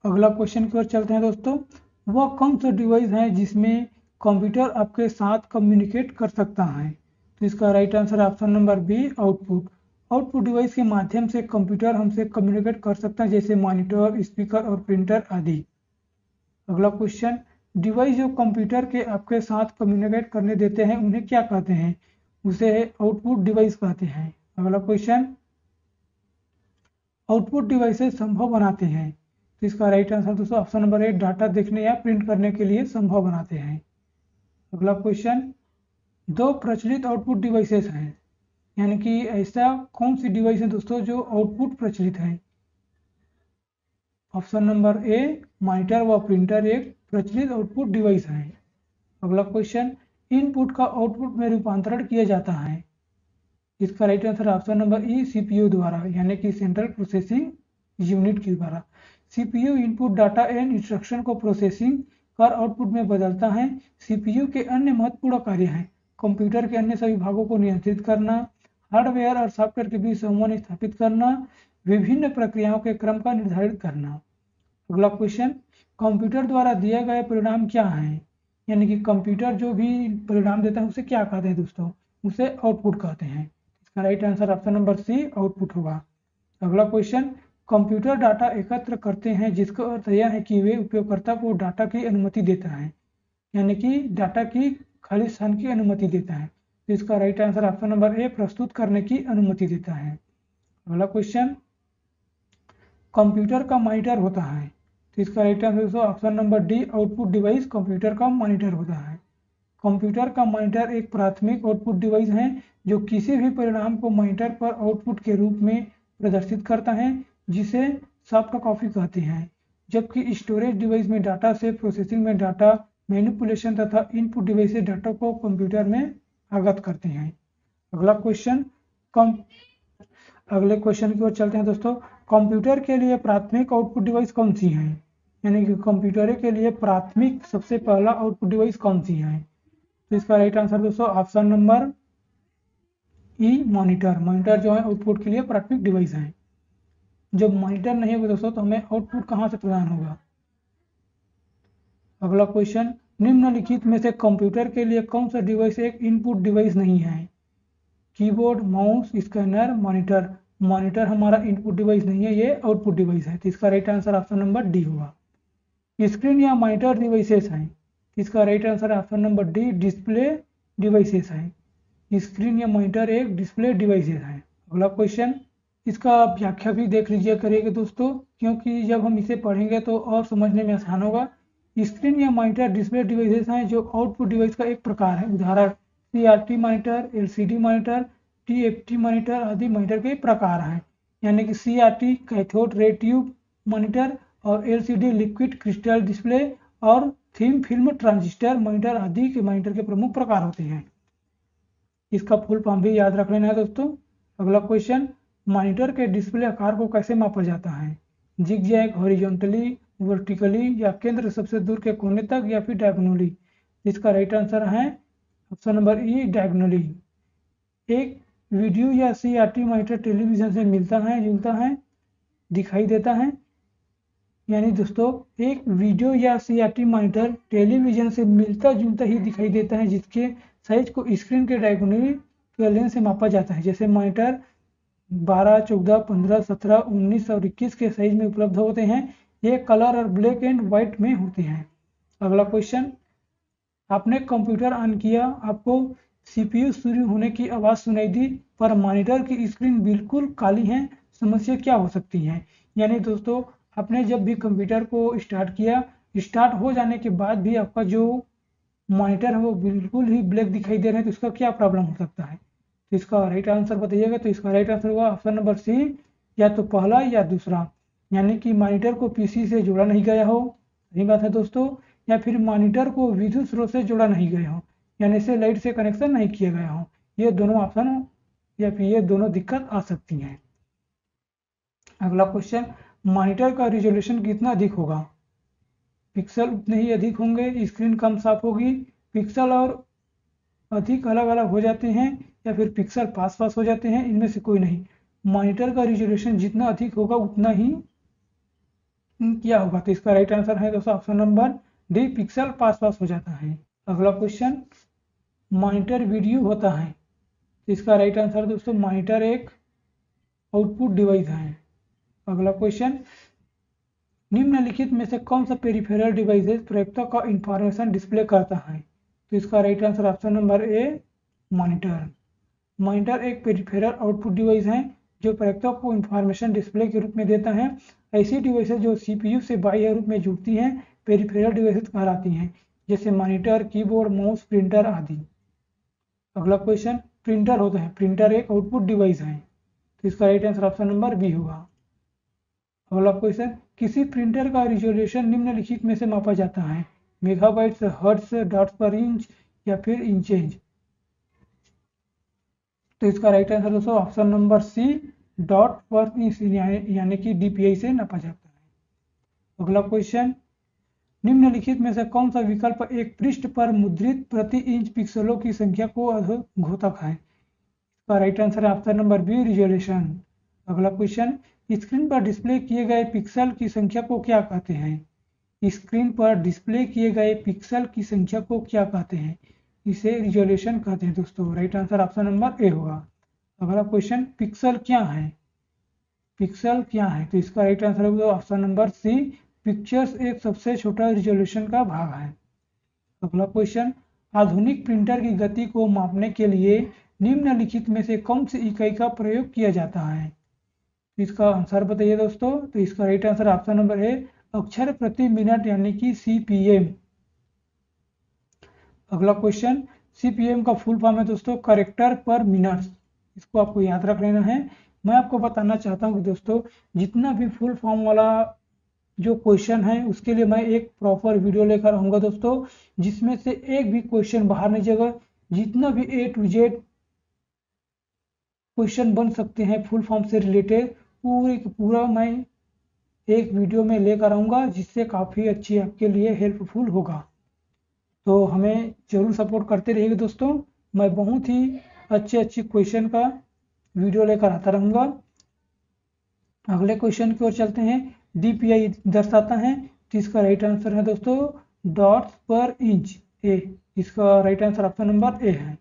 अगला क्वेश्चन की ओर चलते हैं दोस्तों, वह कौन सा डिवाइस है जिसमें कंप्यूटर आपके साथ कम्युनिकेट कर सकता है? तो इसका right answer option number B, output. Output device के माध्यम से कंप्यूटर हमसे कम्युनिकेट कर सकता है, जैसे मॉनिटर, स्पीकर और प्रिंटर आदि। अगला क्वेश्चन, डिवाइस जो कंप्यूटर के आपके साथ कम्युनिकेट करने देते हैं उन्हें क्या कहते हैं? उसे आउटपुट डिवाइस कहते हैं। अगला क्वेश्चन, आउटपुट डिवाइसेस संभव बनाते हैं? तो इसका राइट आंसर दोस्तों ऑप्शन नंबर ए, डाटा देखने या प्रिंट करने के लिए संभव बनाते हैं। अगला क्वेश्चन, दो प्रचलित आउटपुट डिवाइसेस हैं, यानी कि ऐसा कौन सी डिवाइस है दोस्तों जो आउटपुट प्रचलित है? ऑप्शन नंबर ए, मॉनिटर व प्रिंटर एक प्रचलित आउटपुट डिवाइस है। अगला क्वेश्चन, इनपुट का आउटपुट में रूपांतरण किया जाता है? इसका राइट आंसर ऑप्शन नंबर ई, सीपीयू द्वारा, यानी कि सेंट्रल प्रोसेसिंग यूनिट के द्वारा। CPU input data and instruction को प्रोसेसिंग कर आउटपुट में बदलता है। सीपीयू के अन्य महत्वपूर्ण कार्य हैं कंप्यूटर के अन्य सभी भागों को नियंत्रित करना, हार्डवेयर और सॉफ्टवेयर के बीच संबंध स्थापित करना, विभिन्न प्रक्रियाओं के क्रम का निर्धारित करना। अगला क्वेश्चन, कंप्यूटर द्वारा दिए गए परिणाम क्या हैं? यानी कि कंप्यूटर जो भी परिणाम देता है उसे क्या कहते हैं दोस्तों? उसे आउटपुट कहते हैं। इसका right answer option number C, output होगा। अगला क्वेश्चन, कंप्यूटर डाटा एकत्र करते हैं जिसका अर्थ यह है कि वे उपयोगकर्ता को डाटा की अनुमति देता है, यानी कि डाटा की खाली स्थान की अनुमति देता है। तो इसका राइट आंसर ऑप्शन नंबर ए, प्रस्तुत करने की अनुमति देता है। अगला क्वेश्चन, कंप्यूटर का मॉनिटर होता है? तो इसका right answer option number D, output device computer का मॉनिटर होता है। कंप्यूटर का मॉनिटर एक प्राथमिक आउटपुट डिवाइस है जो किसी भी परिणाम को मॉनिटर पर आउटपुट के रूप में प्रदर्शित करता है, जिसे सॉफ्ट कॉपी कहते हैं। जबकि स्टोरेज डिवाइस में डाटा से प्रोसेसिंग में डाटा मैनिपुलेशन तथा इनपुट डिवाइस से डाटा को कंप्यूटर में आगत करते हैं। अगला क्वेश्चन, अगले क्वेश्चन की ओर चलते हैं दोस्तों। कंप्यूटर के लिए प्राथमिक आउटपुट डिवाइस कौन सी है? यानी कि कंप्यूटर के लिए प्राथमिक सबसे पहला आउटपुट डिवाइस कौन सी है? तो इसका राइट आंसर दोस्तों ऑप्शन नंबर ई, मॉनिटर। मॉनिटर जो है आउटपुट के लिए प्राथमिक डिवाइस है। जब मॉनिटर नहीं होगा दोस्तों तो हमें आउटपुट कहां से प्रदान होगा? अगला क्वेश्चन, निम्नलिखित में से कंप्यूटर के लिए कौन सा डिवाइस एक इनपुट डिवाइस नहीं है? Keyboard, mouse, scanner, monitor. Monitor हमारा इनपुट डिवाइस नहीं है, ये आउटपुट डिवाइस है। तो इसका right answer option number D होगा। स्क्रीन या मॉनिटर डिवाइसेस हैं? इसका right answer option number D, display devices हैं। स्क्रीन या मॉनिटर एक डिस्प्ले डिवाइसेस हैं। अगला क्वेश्चन, इसका व्याख्या भी देख लीजिए करिएगा दोस्तों, क्योंकि जब हम इसे पढ़ेंगे तो और समझने में आसान होगा। स्क्रीन या मॉनिटर डिस्प्ले डिवाइसेस हैं जो आउटपुट डिवाइस का एक प्रकार है। उदाहरण, CRT monitor, LCD monitor, TFT monitor आदि मॉनिटर के प्रकार हैं। यानी कि CRT cathode ray tube monitor और एलसीडी लिक्विड क्रिस्टल डिस्प्ले और थिन फिल्म ट्रांजिस्टर मॉनिटर आदि के मॉनिटर के प्रमुख प्रकार होते हैं। इसका फुल फॉर्म भी याद रख लेना है दोस्तों। अगला क्वेश्चन, मॉनिटर के डिस्प्ले आकार को कैसे मापा जाता है? जिगजैग, हॉरिजॉन्टली, वर्टिकली या केंद्र सबसे दूर के कोने तक या फिर डायगोनली? इसका राइट आंसर है ऑप्शन नंबर ई, डायगोनली। एक वीडियो या सीआरटी मॉनिटर टेलीविजन से मिलता है, जुलता है, दिखाई देता है। यानी दोस्तों एक वीडियो या सीआरटी मॉनिटर टेलीविजन से मिलता जुलता ही दिखाई देता है, जिसके साइज को स्क्रीन के डायगोनली के लेंस से मापा जाता है। जैसे मॉनिटर 12, 14, 15, 17, 19 और 21 के साइज में उपलब्ध होते हैं। ये कलर और ब्लैक एंड व्हाइट में होते हैं। अगला क्वेश्चन, आपने कंप्यूटर ऑन किया, आपको सीपीयू शुरू होने की आवाज़ सुनाई दी, पर मॉनिटर की स्क्रीन बिल्कुल काली है, समस्या क्या हो सकती है? यानी दोस्तों आपने जब भी कंप्यूटर को स्टार्ट किया, स्टार्ट हो जाने के बाद भी आपका जो मॉनिटर है वो बिल्कुल ही ब्लैक दिखाई दे रहे हैं, तो इसका क्या प्रॉब्लम हो सकता है? तो इसका राइट आंसर बताइएगा। तो इसका राइट आंसर होगा ऑप्शन नंबर सी, या तो पहला या दूसरा, यानी कि मॉनिटर को पीसी से जोड़ा नहीं गया हो, सही बात है दोस्तों, या फिर मॉनिटर को विद्युत स्रोत से जोड़ा नहीं गया हो, यानी से लाइट से कनेक्शन नहीं किया गया हो। ये दोनों ऑप्शन या फिर ये दोनों दिक्कत आ सकती हैं। अगला क्वेश्चन, मॉनिटर का रिजोल्यूशन कितना अधिक होगा? पिक्सल उतने ही अधिक होंगे, स्क्रीन कम साफ होगी, पिक्सल और अधिक अलग अलग हो जाते हैं, या फिर पिक्सल पास पास हो जाते हैं, इनमें से कोई नहीं। मॉनिटर का रिजोल्यूशन जितना अधिक होगा उतना ही क्या होगा? तो इसका राइट आंसर है दोस्तों ऑप्शन नंबर डी, पिक्सल पास पास हो जाता है। अगला क्वेश्चन, मॉनिटर वीडियो होता है? तो इसका राइट आंसर दोस्तों मॉनिटर एक आउटपुट डिवाइस है। अगला क्वेश्चन, निम्नलिखित में से कौन सा पेरिफेरल डिवाइसेस प्रयोक्ता का इंफॉर्मेशन डिस्प्ले करता है? तो इसका राइट आंसर ऑप्शन नंबर ए, मॉनिटर। मॉनिटर एक पेरिफेरल आउटपुट डिवाइस है जो प्रयोक्ता को इंफॉर्मेशन डिस्प्ले के रूप में देता है। ऐसी डिवाइसेज जो CPU से बाह्य रूप में जुड़ती हैं पेरिफेरल डिवाइसेज कहलाती हैं, जैसे मॉनिटर, कीबोर्ड, माउस, प्रिंटर आदि। अगला क्वेश्चन, प्रिंटर होता है, प्रिंटर एक आउटपुट डिवाइस है, तो इसका right answer option number B होगा। अगला क्वेश्चन, किसी प्रिंटर का रिजोल्यूशन निम्नलिखित में से मापा जाता है, मेगाबाइट्स, हर्ट्ज, डॉट्स पर इंच या फिर इंचेज। तो इसका राइट आंसर दोस्तों ऑप्शन नंबर सी, डॉट पर इंच यानी कि DPI से नापा जाता है। अगला क्वेश्चन, निम्नलिखित में से कौन सा विकल्प एक पृष्ठ पर मुद्रित प्रति इंच पिक्सलों की संख्या को घोतक है? इसका राइट आंसर है ऑप्शन नंबर बी, रिजोल्यूशन। अगला क्वेश्चन, स्क्रीन पर डिस्प्ले किए गए पिक्सल की संख्या को क्या कहते हैं? स्क्रीन पर डिस्प्ले किए गए पिक्सल की संख्या को क्या कहते हैं? इसे रिजोल्यूशन कहते हैं दोस्तों। राइट आंसर ऑप्शन नंबर ए होगा। अगला क्वेश्चन, पिक्सल क्या है? पिक्सल क्या है? तो इसका राइट आंसर होगा ऑप्शन नंबर सी, पिक्चर्स एक सबसे छोटा रिजोल्यूशन का भाग है। अगला क्वेश्चन, आधुनिक प्रिंटर की गति को मापने के लिए निम्नलिखित में से कौन सी इकाई का प्रयोग किया जाता है? इसका आंसर बताइए दोस्तों। तो इसका राइट आंसर ऑप्शन नंबर ए, अक्षर प्रति मिनट यानी कि CPM। अगला क्वेश्चन, CPM का फुल फॉर्म है दोस्तों कैरेक्टर पर मिनट्स। इसको आपको याद रख लेना है। मैं आपको बताना चाहता हूँ कि दोस्तों जितना भी फुल फॉर्म वाला जो क्वेश्चन है उसके लिए मैं एक प्रॉपर वीडियो लेकर आऊँगा दोस्तों, जिसमें से एक भी क्वेश्चन बाहर नहीं जाएगा। जितना भी A to Z क्वेश्चन बन सकते हैं फुल फॉर्म से रिलेटेड, पूरा मैं एक वीडियो में लेकर आऊँगा, जिससे काफ़ी अच्छी आपके लिए हेल्पफुल होगा। तो हमें जरूर सपोर्ट करते रहिएगा दोस्तों। मैं बहुत ही अच्छे क्वेश्चन का वीडियो लेकर आता रहूँगा। अगले क्वेश्चन की ओर चलते हैं। DPI दर्शाता है, तो इसका राइट आंसर है दोस्तों डॉट्स पर इंच, ए। इसका राइट आंसर ऑप्शन नंबर ए है।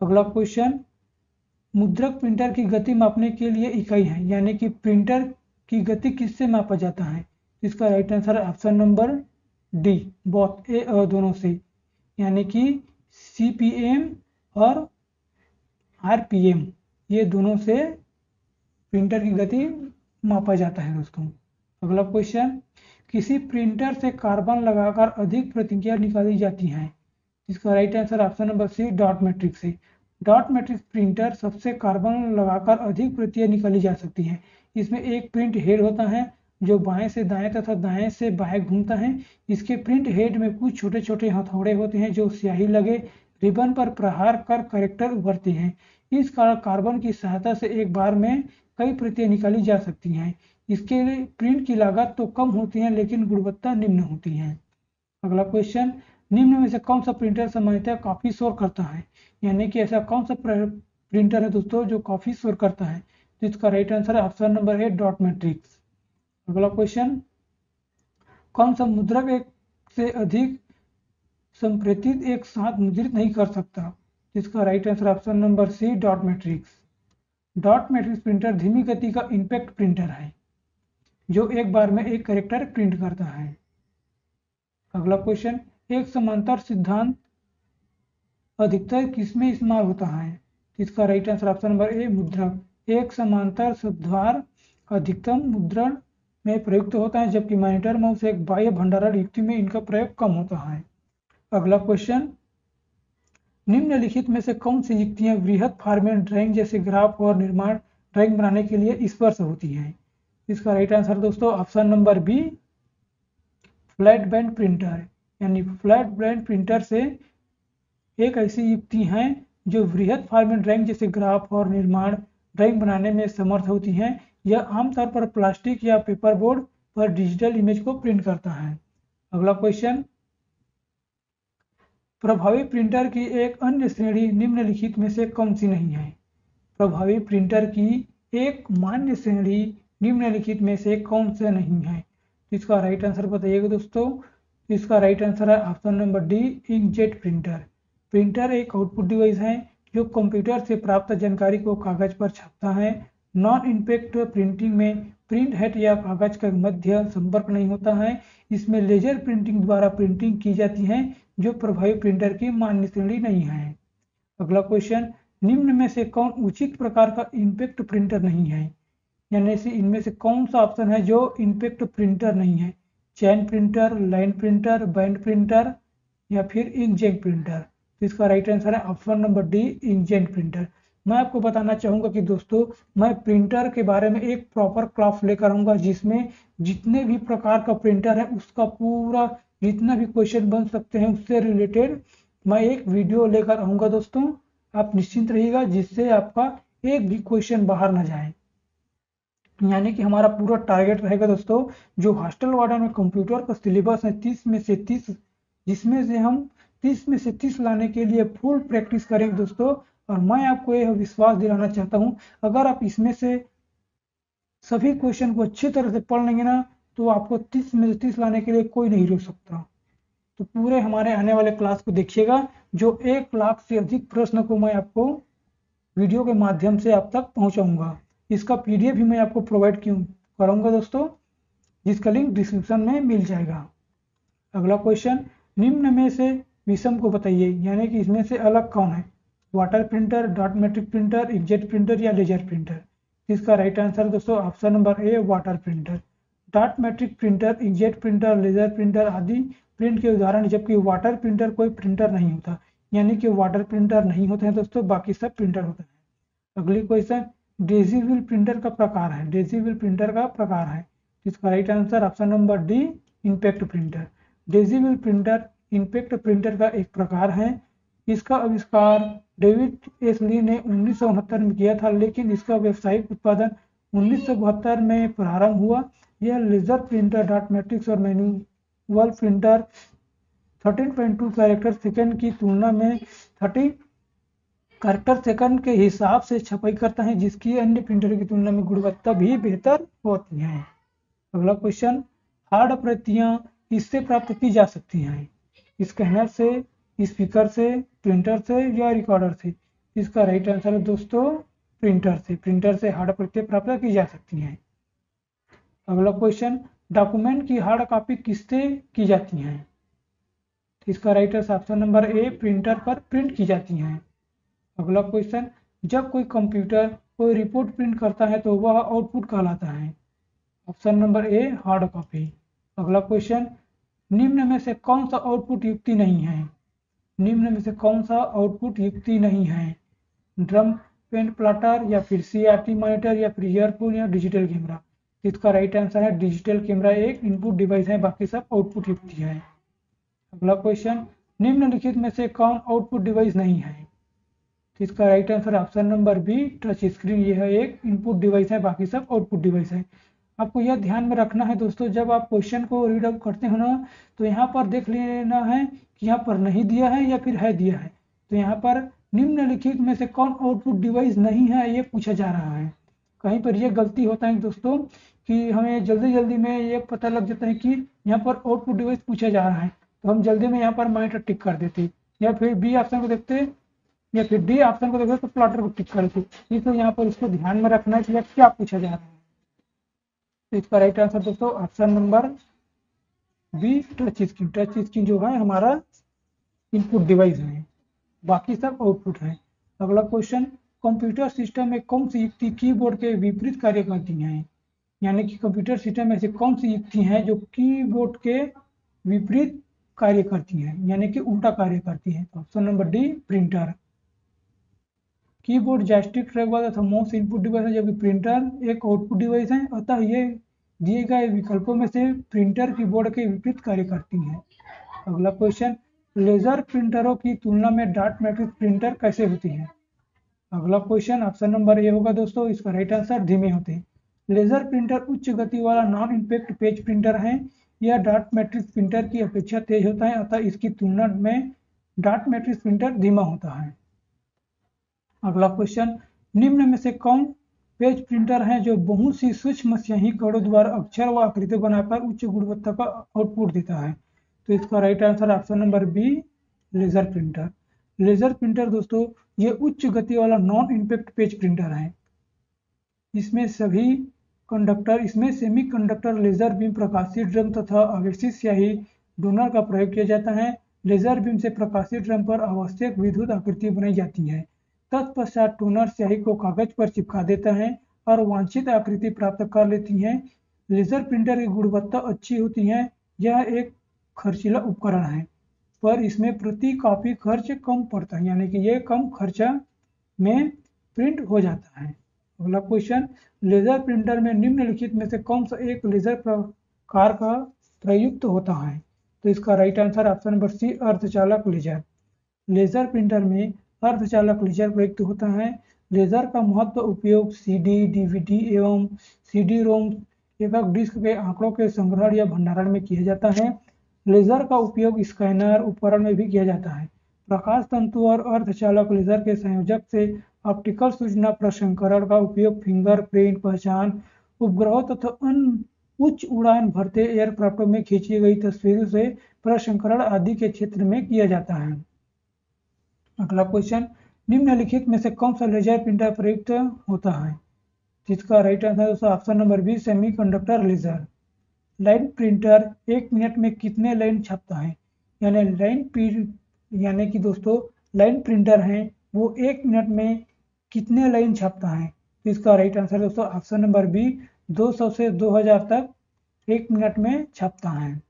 अगला क्वेश्चन, मुद्रक प्रिंटर की गति मापने के लिए इकाई है, यानी कि प्रिंटर की गति किससे मापा जाता है? इसका राइट आंसर है option number D, both A और दोनों से, यानी कि CPM और RPM, ये दोनों से प्रिंटर की गति मापा जाता है दोस्तों। अगला क्वेश्चन, किसी प्रिंटर से कार्बन लगाकर अधिक प्रतिक्रिया निकाली जाती है? इसका right answer option number C, dot matrix से। डॉट मैट्रिक्स प्रिंटर सबसे कार्बन लगाकर अधिक प्रतिक्रिया निकाली जा सकती है। इसमें एक प्रिंट हेड होता है जो बाएं से दाएं तथा दाएं से बाएं घूमता है। इसके प्रिंट हेड में कुछ छोटे छोटे हथौड़े होते हैं जो स्याही लगे रिबन पर प्रहार कर कैरेक्टर उभरते हैं। इस कारण कार्बन की सहायता से एक बार में कई प्रतियां निकाली जा सकती हैं। इसके लिए प्रिंट की लागत तो कम होती है लेकिन गुणवत्ता निम्न होती है। अगला क्वेश्चन, निम्न में से कौन सा प्रिंटर सामान्यतः काफी शोर करता है? यानी कि ऐसा कौन सा प्रिंटर है दोस्तों जो काफी शोर करता है? तो इसका राइट आंसर है ऑप्शन नंबर ए, डॉट मैट्रिक्स। अगला क्वेश्चन, कौन सा मुद्रक एक से अधिक संप्रेषित एक साथ मुद्रित नहीं कर सकता? इसका right answer option number C, dot matrix. Dot matrix printer धीमी गति का इंपैक्ट प्रिंटर है जो एक बार में एक कैरेक्टर प्रिंट करता है। अगला क्वेश्चन, एक समांतर सिद्धांत अधिकतर किसमें इस्तेमाल होता है? इसका राइट आंसर ऑप्शन नंबर ए, मुद्रक। एक समांतर शब्दवार अधिकतम मुद्रण में प्रयुक्त होता है, जबकि मॉनिटर माउस एक बाह्य भंडारण युक्ति में इनका प्रयोग कम होता है। अगला क्वेश्चन, निम्नलिखित में से कौन सी युक्तियां वृहत फॉर्मेट ड्राइंग जैसे ग्राफ और निर्माण ड्राइंग बनाने के लिए स्पर्श होती हैं? इसका राइट आंसर दोस्तों option number B, flat band printer. यानी फ्लैट बैंड प्रिंटर से एक ऐसी युक्ति हैं जो वृहत फॉर्मेट ड्राइंग जैसे ग्राफ और निर्माण ड्राइंग बनाने में समर्थ होती हैं। यह आमतौर पर प्लास्टिक या पेपर बोर्ड पर डिजिटल इमेज को प्रिंट करता है। अगला क्वेश्चन, प्रभावी प्रिंटर की एक अन्य श्रेणी निम्नलिखित में से कौन सी नहीं है? प्रभावी प्रिंटर की एक मान्य श्रेणी निम्नलिखित में से कौन सा नहीं है? इसका राइट आंसर बताइएगा दोस्तों। इसका राइट आंसर है option number D, inkjet printer. Printer एक आउटपुट डिवाइस है जो कंप्यूटर से प्राप्त जानकारी को कागज पर छापता है। नॉन इम्पैक्ट प्रिंटिंग में प्रिंट हेड या कागज का मध्य संपर्क नहीं होता है। इसमें लेजर प्रिंटिंग द्वारा प्रिंटिंग की जाती है जो प्रभावी प्रिंटर की मान्य श्रेणी नहीं है। अगला क्वेश्चन, निम्न में से कौन उचित प्रकार का इम्पैक्ट प्रिंटर नहीं है, यानी से इनमें से कौन सा ऑप्शन है जो इम्पैक्ट प्रिंटर नहीं है? Chain printer, line printer, band printer या फिर इंकजेट प्रिंटर। तो इसका राइट आंसर है option number D, inkjet printer. मैं आपको बताना चाहूंगा कि दोस्तों मैं प्रिंटर के बारे में एक प्रॉपर क्लास लेकर आऊंगा जिसमें जितने भी प्रकार का प्रिंटर है उसका पूरा जितना भी क्वेश्चन बन सकते हैं उससे रिलेटेड मैं एक वीडियो लेकर आऊंगा दोस्तों। आप निश्चिंत रहिएगा जिससे आपका एक भी क्वेश्चन बाहर ना जाए। यानी कि हमारा पूरा टारगेट रहेगा दोस्तों, जो हॉस्टल वार्डन में कंप्यूटर का सिलेबस है 30 में से 30, जिसमें से हम 30 में से 30 लाने के लिए फुल प्रैक्टिस करेंगे दोस्तों। और मैं आपको यह विश्वास दिलाना चाहता हूं, अगर आप इसमें से सभी क्वेश्चन को अच्छी तरह से पढ़ लेंगे ना तो आपको 30 में से 30 लाने के लिए कोई नहीं रोक सकता। तो पूरे हमारे आने वाले क्लास को देखिएगा, जो 1 लाख से अधिक प्रश्न को मैं आपको वीडियो के माध्यम से आप तक पहुंचाऊंगा। इसका पीडीएफ भी मैं आपको प्रोवाइड कराऊंगा दोस्तों, जिसका लिंक डिस्क्रिप्शन में मिल जाएगा। अगला क्वेश्चन, निम्न में से विषम को बताइए, यानी कि इसमें से अलग कौन है? Water printer, dot matrix printer, inkjet printer या लेजर प्रिंटर। इसका राइट आंसर दोस्तों option number A, water printer. Dot matrix printer, inkjet printer, laser printer आदि प्रिंट के उदाहरण, जबकि वाटर प्रिंटर कोई प्रिंटर नहीं होता, यानी कि वाटर प्रिंटर नहीं होते हैं दोस्तों, बाकी सब प्रिंटर होते हैं। अगली क्वेश्चन, डेजीबल प्रिंटर का प्रकार है, डेजीबल प्रिंटर का प्रकार है। इसका right answer option number D, impact printer. Daisy wheel printer impact printer का एक प्रकार है। इसका आविष्कार डेविड एस ली ने 1969 में किया था, लेकिन इसका व्यावसायिक उत्पादन 1972 में प्रारंभ हुआ। यह लेजर प्रिंटर, डॉट मैट्रिक्स और मैनुअल प्रिंटर 13.2 कैरेक्टर सेकंड की तुलना में 30 कैरेक्टर सेकंड के हिसाब से छपाई करता है, जिसकी अन्य प्रिंटर की तुलना में गुणवत्ता भी बेहतर होती है। अगला क्वेश्चन, हार्ड प्रतियां किससे प्राप्त की जा सकती हैं? स्कैनर से, स्पीकर से, प्रिंटर से या रिकॉर्डर से। इसका राइट आंसर है दोस्तों प्रिंटर से। प्रिंटर से हार्ड प्रतियां प्राप्त की जा सकती हैं। अगला क्वेश्चन, डॉक्यूमेंट की हार्ड कॉपी किससे की जाती है? इसका राइट आंसर ऑप्शन नंबर ए, प्रिंटर पर प्रिंट की जाती हैं। अगला क्वेश्चन, जब कोई कंप्यूटर कोई रिपोर्ट प्रिंट करता है तो वह आउटपुट कहलाता है। ऑप्शन नंबर ए, हार्ड कॉपी। अगला क्वेश्चन, निम्न में से कौन सा आउटपुट युक्ति नहीं है? निम्न में से कौन सा आउटपुट युक्ति नहीं है? ड्रम पेंट प्लॉटर या फिर सीआरटी मॉनिटर या फिर ईयरफोन या डिजिटल कैमरा। इसका राइट आंसर है डिजिटल कैमरा एक इनपुट डिवाइस है, बाकी सब आउटपुट युक्ति है। अगला क्वेश्चन, निम्नलिखित में से कौन आउटपुट डिवाइस नहीं है? तो इसका right answer option number B, touch screen. यह एक इनपुट डिवाइस है, बाकी सब आउटपुट डिवाइस है। आपको यह ध्यान में रखना है दोस्तों, जब आप क्वेश्चन को रीड आउट करते हो ना तो यहाँ पर देख लेना है कि यहाँ पर नहीं दिया है या फिर है दिया है। तो यहाँ पर निम्नलिखित में से कौन आउटपुट डिवाइस नहीं है ये पूछा जा रहा है। कहीं पर यह गलती होता है दोस्तों कि हमें जल्दी जल्दी में ये पता लग जाता है कि यहाँ पर आउटपुट डिवाइस पूछा जा रहा है, तो हम जल्दी में यहाँ पर मॉनिटर टिक कर देते, या फिर बी ऑप्शन को देखते या फिर डी ऑप्शन को देखते तो प्लॉटर को टिक कर देते। इसलिए यहाँ पर इसको ध्यान में रखना है कि क्या पूछा जा रहा है। तो इसका राइट आंसर दोस्तों option number B, touch screen. Touch screen जो है हमारा इनपुट डिवाइस है, बाकी सब आउटपुट है। अगला क्वेश्चन, कंप्यूटर सिस्टम में कौन सी युक्ति कीबोर्ड के विपरीत कार्य करती है? यानी कि कंप्यूटर सिस्टम में से कौन सी युक्ति हैं जो कीबोर्ड के विपरीत कार्य करती हैं, यानी कि उल्टा कार्य करती है? तो option number D, printer. Keyboard joystick trackball तथा माउस इनपुट डिवाइस है, जबकि प्रिंटर एक आउटपुट डिवाइस है। अतः ये दिए गए विकल्पों में से प्रिंटर कीबोर्ड के विपरीत कार्य करती है। अगला क्वेश्चन, लेजर प्रिंटरों की तुलना में डॉट मैट्रिक्स प्रिंटर कैसे होती है? अगला क्वेश्चन ऑप्शन नंबर ए होगा दोस्तों। इसका राइट आंसर धीमे होते हैं। लेजर प्रिंटर उच्च गति वाला नॉन इम्पैक्ट पेज प्रिंटर है। यह डॉट मैट्रिक्स प्रिंटर की अपेक्षा तेज होता है, अतः इसकी तुलना में डॉट मैट्रिक्स प्रिंटर धीमा होता है। अगला क्वेश्चन, निम्न में से कौन पेज प्रिंटर है जो बहुत सी सूक्ष्म स्याही कणों द्वारा अक्षर व आकृति बनाकर उच्च गुणवत्ता का आउटपुट देता है? तो इसका right answer option number B, laser printer. Laser printer दोस्तों ये उच्च गति वाला नॉन इम्पैक्ट पेज प्रिंटर है। इसमें सेमी कंडक्टर लेजर बीम, प्रकाशीय ड्रम तथा आवेशित स्याही दोनों का प्रयोग किया जाता है। लेजर बीम से प्रकाशीय ड्रम पर आवश्यक विद्युत आकृति बनाई जाती है, तत्पश्चात टोनर स्याही को कागज पर चिपका देता है और वांछित आकृति प्राप्त कर लेती है। लेजर प्रिंटर की गुणवत्ता अच्छी होती है। यह एक खर्चीला उपकरण है, पर इसमें प्रति कॉपी खर्च कम पड़ता है, यानी कि ये कम खर्चा में प्रिंट हो जाता है। अगला क्वेश्चन, लेजर प्रिंटर में निम्नलिखित में से कौन सा एक लेजर प्रकार का प्रयुक्त होता है? तो इसका right answer option number C, अर्धचालक लेजर। लेजर प्रिंटर में अर्धचालक लेजर प्रयुक्त होता है। लेजर का महत्व उपयोग सीडी, डीवीडी एवं सीडी रोम एकक डिस्क के आंकड़ों के संग्रहण या भंडारण में किया जाता है। लेजर का उपयोग स्कैनर उपकरण में भी किया जाता है। प्रकाश तंतु और अर्धचालक लेजर के संयोजक से ऑप्टिकल सूचना प्रसंस्करण का उपयोग फिंगरप्रिंट पहचान, उपग्रहों तथा अन्य उच्च उड़ान भरते एयरक्राफ्टों में खींची गई तस्वीरों से प्रसंस्करण आदि के क्षेत्र में किया जाता है। अगला क्वेश्चन, निम्नलिखित में से कौन सा लेजर प्रिंटर प्रयुक्त होता है? जिसका राइट आंसर दोस्तों option number B, semiconductor laser. Line printer 1 minute में कितने लाइन छापता है? यानी कि दोस्तों लाइन प्रिंटर है वो 1 मिनट में कितने लाइन छापता है? तो इसका राइट आंसर दोस्तों ऑप्शन नंबर बी, 200 से 2000 तक 1 मिनट में छापता है।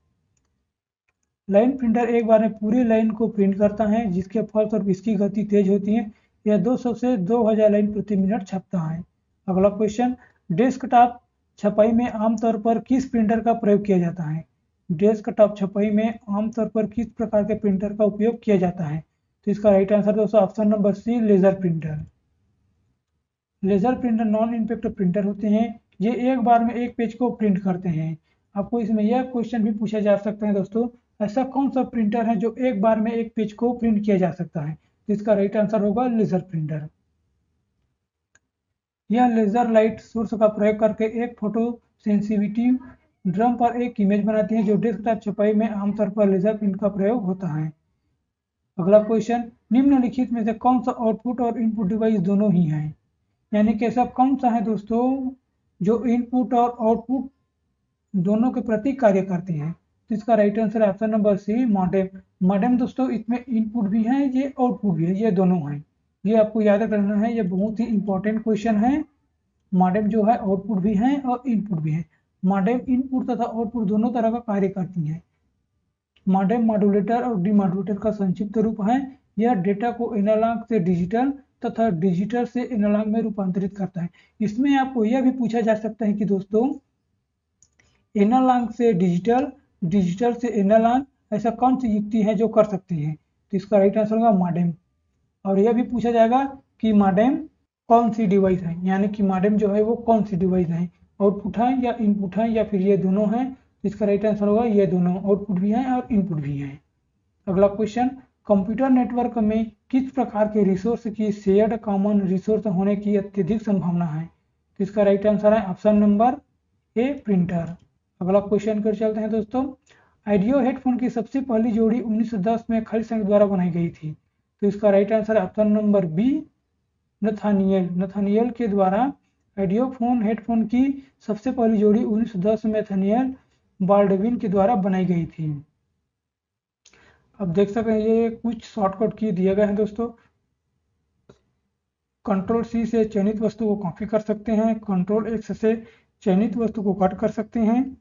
लाइन प्रिंटर एक बार में पूरी लाइन को प्रिंट करता है, जिसके फलस्वरूप इसकी गति तेज होती है। यह 200 से 2000 लाइन प्रति मिनट छापता है। अगला क्वेश्चन, डेस्कटॉप छपाई में आमतौर पर किस प्रिंटर का प्रयोग किया जाता है? डेस्कटॉप छपाई में आमतौर पर किस प्रकार के प्रिंटर का उपयोग किया जाता है? तो इसका राइट आंसर दोस्तों option number C, laser printer. Laser printer non impact printer होते हैं। ये एक बार में एक पेज को प्रिंट करते हैं। आपको इसमें यह क्वेश्चन भी पूछा जा सकता है दोस्तों, ऐसा कौन सा प्रिंटर है जो एक बार में एक पेज को प्रिंट किया जा सकता है? तो इसका राइट आंसर होगा लेजर प्रिंटर। यह लेजर लाइट सोर्स का प्रयोग करके एक फोटो सेंसिटिव ड्रम पर एक इमेज बनाती है, जो डेस्कटॉप छपाई में आमतौर पर लेजर प्रिंट का प्रयोग होता है। अगला क्वेश्चन, निम्नलिखित में से कौन सा आउटपुट और इनपुट डिवाइस दोनों ही है? यानी कि ऐसा कौन सा है दोस्तों जो इनपुट और आउटपुट दोनों के प्रति कार्य करते हैं? तो इसका राइट आंसर है option number C, modem. Modem दोस्तों इसमें इनपुट भी है, ये आउटपुट भी है, ये दोनों हैं। ये आपको याद रखना है, ये बहुत ही इंपॉर्टेंट क्वेश्चन है। मॉडेम जो है आउटपुट भी है और इनपुट भी है। मॉडेम इनपुट तथा आउटपुट दोनों तरह का कार्य करती है। मॉडेम मॉड्यूलेटर और डीमॉड्यूलेटर का संक्षिप्त रूप है। यह डेटा को एनालॉग से डिजिटल तथा डिजिटल से एनालॉग में रूपांतरित करता है। इसमें आपको यह भी पूछा जा सकता है कि दोस्तों एनालॉग से डिजिटल, डिजिटल से एनालॉग, ऐसा कौन सी युक्ति है जो कर सकती है? तो इसका राइट आंसर होगा मॉडेम। और यह भी पूछा जाएगा कि मॉडेम कौन सी डिवाइस है, यानी कि मॉडेम जो है वो कौन सी डिवाइस है, आउटपुट है या इनपुट है या फिर ये दोनों हैं? इसका राइट आंसर होगा ये दोनों, आउटपुट भी है और इनपुट भी है। अगला क्वेश्चन, कंप्यूटर नेटवर्क में किस प्रकार के रिसोर्स की शेयर्ड कॉमन रिसोर्स होने की अत्यधिक संभावना है? तो इसका राइट आंसर है ऑप्शन नंबर ए, प्रिंटर। अगला क्वेश्चन कर चलते हैं दोस्तों, आइडियो हेडफोन की सबसे पहली जोड़ी 1910 में खालिद संघ द्वारा बनाई गई थी। तो इसका राइट आंसर है option number B, Nathaniel. Nathaniel के द्वारा आइडियोफोन हेडफोन की सबसे पहली जोड़ी 1910 में नथानियल बाल्डविन के द्वारा बनाई गई थी। अब देख सकते हैं ये कुछ शॉर्टकट की दिए गए हैं दोस्तों। कंट्रोल सी से चयनित वस्तु को कॉपी कर सकते हैं, कंट्रोल एक्स से चयनित वस्तु को कट कर सकते हैं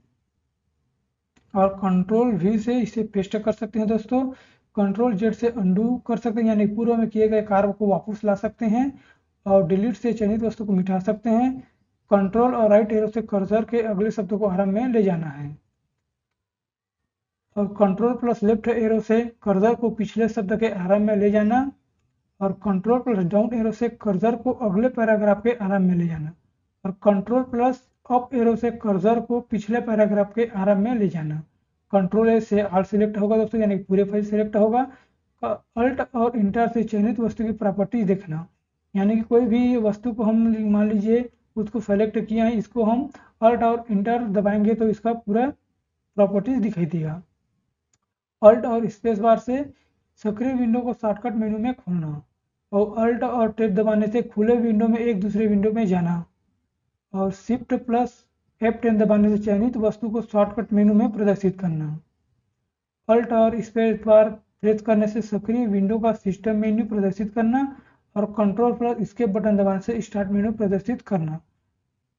और कंट्रोल वी से इसे पेस्ट कर सकते हैं दोस्तों। कंट्रोल जेड से अंडू कर सकते हैं, यानी पूर्व में किए गए कार्य को वापस ला सकते हैं और डिलीट से चयनित वस्तु को मिटा सकते हैं। कंट्रोल और राइट एरो से कर्सर के अगले शब्द को आरंभ में ले जाना है और कंट्रोल प्लस लेफ्ट एरो से कर्सर को पिछले शब्द के आरंभ में ले जाना और कंट्रोल प्लस डाउन एरो से कर्सर को अगले पैराग्राफ के आरंभ में ले जाना और कंट्रोल प्लस अप एरो से कर्सर को पिछले पैराग्राफ के आरंभ में ले जाना। कंट्रोल ए से ऑल सिलेक्ट होगा दोस्तों, यानी पूरे फाइल सिलेक्ट होगा। अल्ट और इंटर से चयनित वस्तु की प्रॉपर्टीज देखना, यानी कि कोई भी वस्तु को हम मान लीजिए उसको सेलेक्ट किया है, इसको हम अल्ट और इंटर दबाएंगे तो इसका पूरा प्रॉपर्टीज दिखाई देगा। अल्ट और स्पेस बार से सक्रिय विंडो को शॉर्टकट मेनू में खोलना और अल्ट और टैब दबाने से खुले विंडो में एक दूसरे विंडो में जाना और शिफ्ट प्लस F10 दबाने से चयनित वस्तु को शॉर्टकट मेनू में प्रदर्शित करना। अल्ट और स्पेस बार प्रेस करने से सक्रिय विंडो का सिस्टम मेन्यू प्रदर्शित करना और कंट्रोल प्लस एस्केप बटन दबाने से स्टार्ट मेनू प्रदर्शित करना,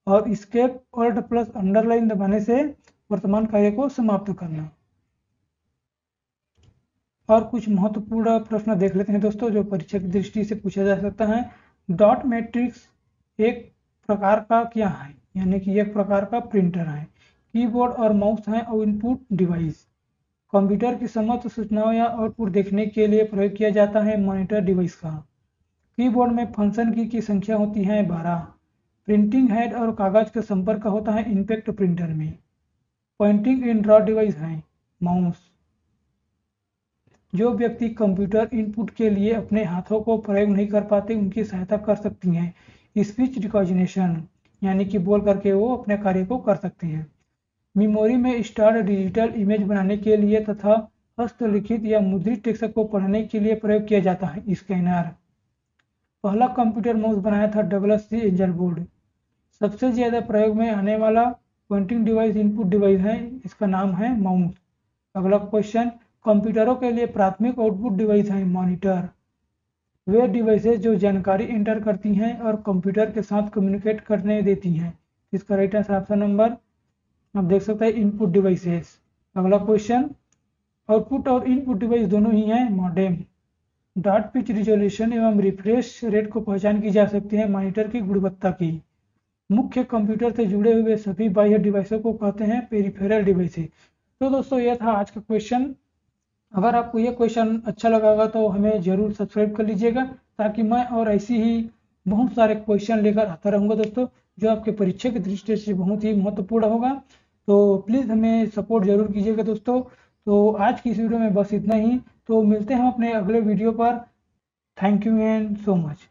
और एस्केप ऑल्ट प्लस अंडरलाइन दबाने से वर्तमान कार्य को समाप्त करना। और कुछ महत्वपूर्ण प्रश्न देख लेते हैं दोस्तों, जो परीक्षा की दृष्टि से पूछा जा सकता है। डॉट मैट्रिक्स एक प्रकार का क्या है, यानी कि एक प्रकार का प्रिंटर है। कीबोर्ड और माउस है और इनपुट डिवाइस। कंप्यूटर की समस्त सूचनाओं या आउटपुट देखने के लिए प्रयोग किया जाता है मॉनिटर डिवाइस का। कीबोर्ड में फंक्शन की संख्या होती है 12। प्रिंटिंग हेड और कागज का संपर्क होता है इम्पैक्ट प्रिंटर में। पॉइंटिंग इन ड्रॉ डिवाइस है माउस। जो व्यक्ति कंप्यूटर इनपुट के लिए अपने हाथों को प्रयोग नहीं कर पाते, उनकी सहायता कर सकती हैं स्पीच रिकॉग्निशन, यानी कि बोल करके वो अपने कार्य को कर सकती हैं। मेमोरी में स्टोर्ड डिजिटल इमेज बनाने के लिए तथा हस्तलिखित या मुद्रित टेक्स्ट को पढ़ने के लिए प्रयोग किया जाता है स्कैनर। पहला कंप्यूटर माउस बनाया था डगलस सी एंजल बोर्ड। सबसे ज्यादा प्रयोग में आने वाला पॉइंटिंग डिवाइस इनपुट डिवाइस है, इसका नाम है माउस। अगला क्वेश्चन, कंप्यूटरों के लिए प्राथमिक आउटपुट डिवाइस है मॉनिटर। वे डिवाइसेस जो जानकारी एंटर करती हैं और कंप्यूटर के साथ कम्युनिकेट करने देती हैं। इसका राइट आंसर ऑप्शन नंबर आप देख सकते हैं इनपुट डिवाइसेस। अगला क्वेश्चन, आउटपुट और इनपुट डिवाइस दोनों ही हैं मॉडेम। डॉट पिच रिजोल्यूशन एवं रिफ्रेश रेट को पहचान की जा सकती है मॉनिटर की गुणवत्ता की। मुख्य कंप्यूटर से जुड़े हुए सभी बाह्य डिवाइसों को कहते हैं पेरिफेरल डिवाइसेस। तो दोस्तों यह था आज का क्वेश्चन। अगर आपको ये क्वेश्चन अच्छा लगा होगा तो हमें ज़रूर सब्सक्राइब कर लीजिएगा, ताकि मैं और ऐसी ही बहुत सारे क्वेश्चन लेकर आता रहूँगा दोस्तों, जो आपके परीक्षा की दृष्टि से बहुत ही महत्वपूर्ण होगा। तो प्लीज़ हमें सपोर्ट जरूर कीजिएगा दोस्तों। तो आज की इस वीडियो में बस इतना ही। तो मिलते हैं अपने अगले वीडियो पर। Thank you and so much.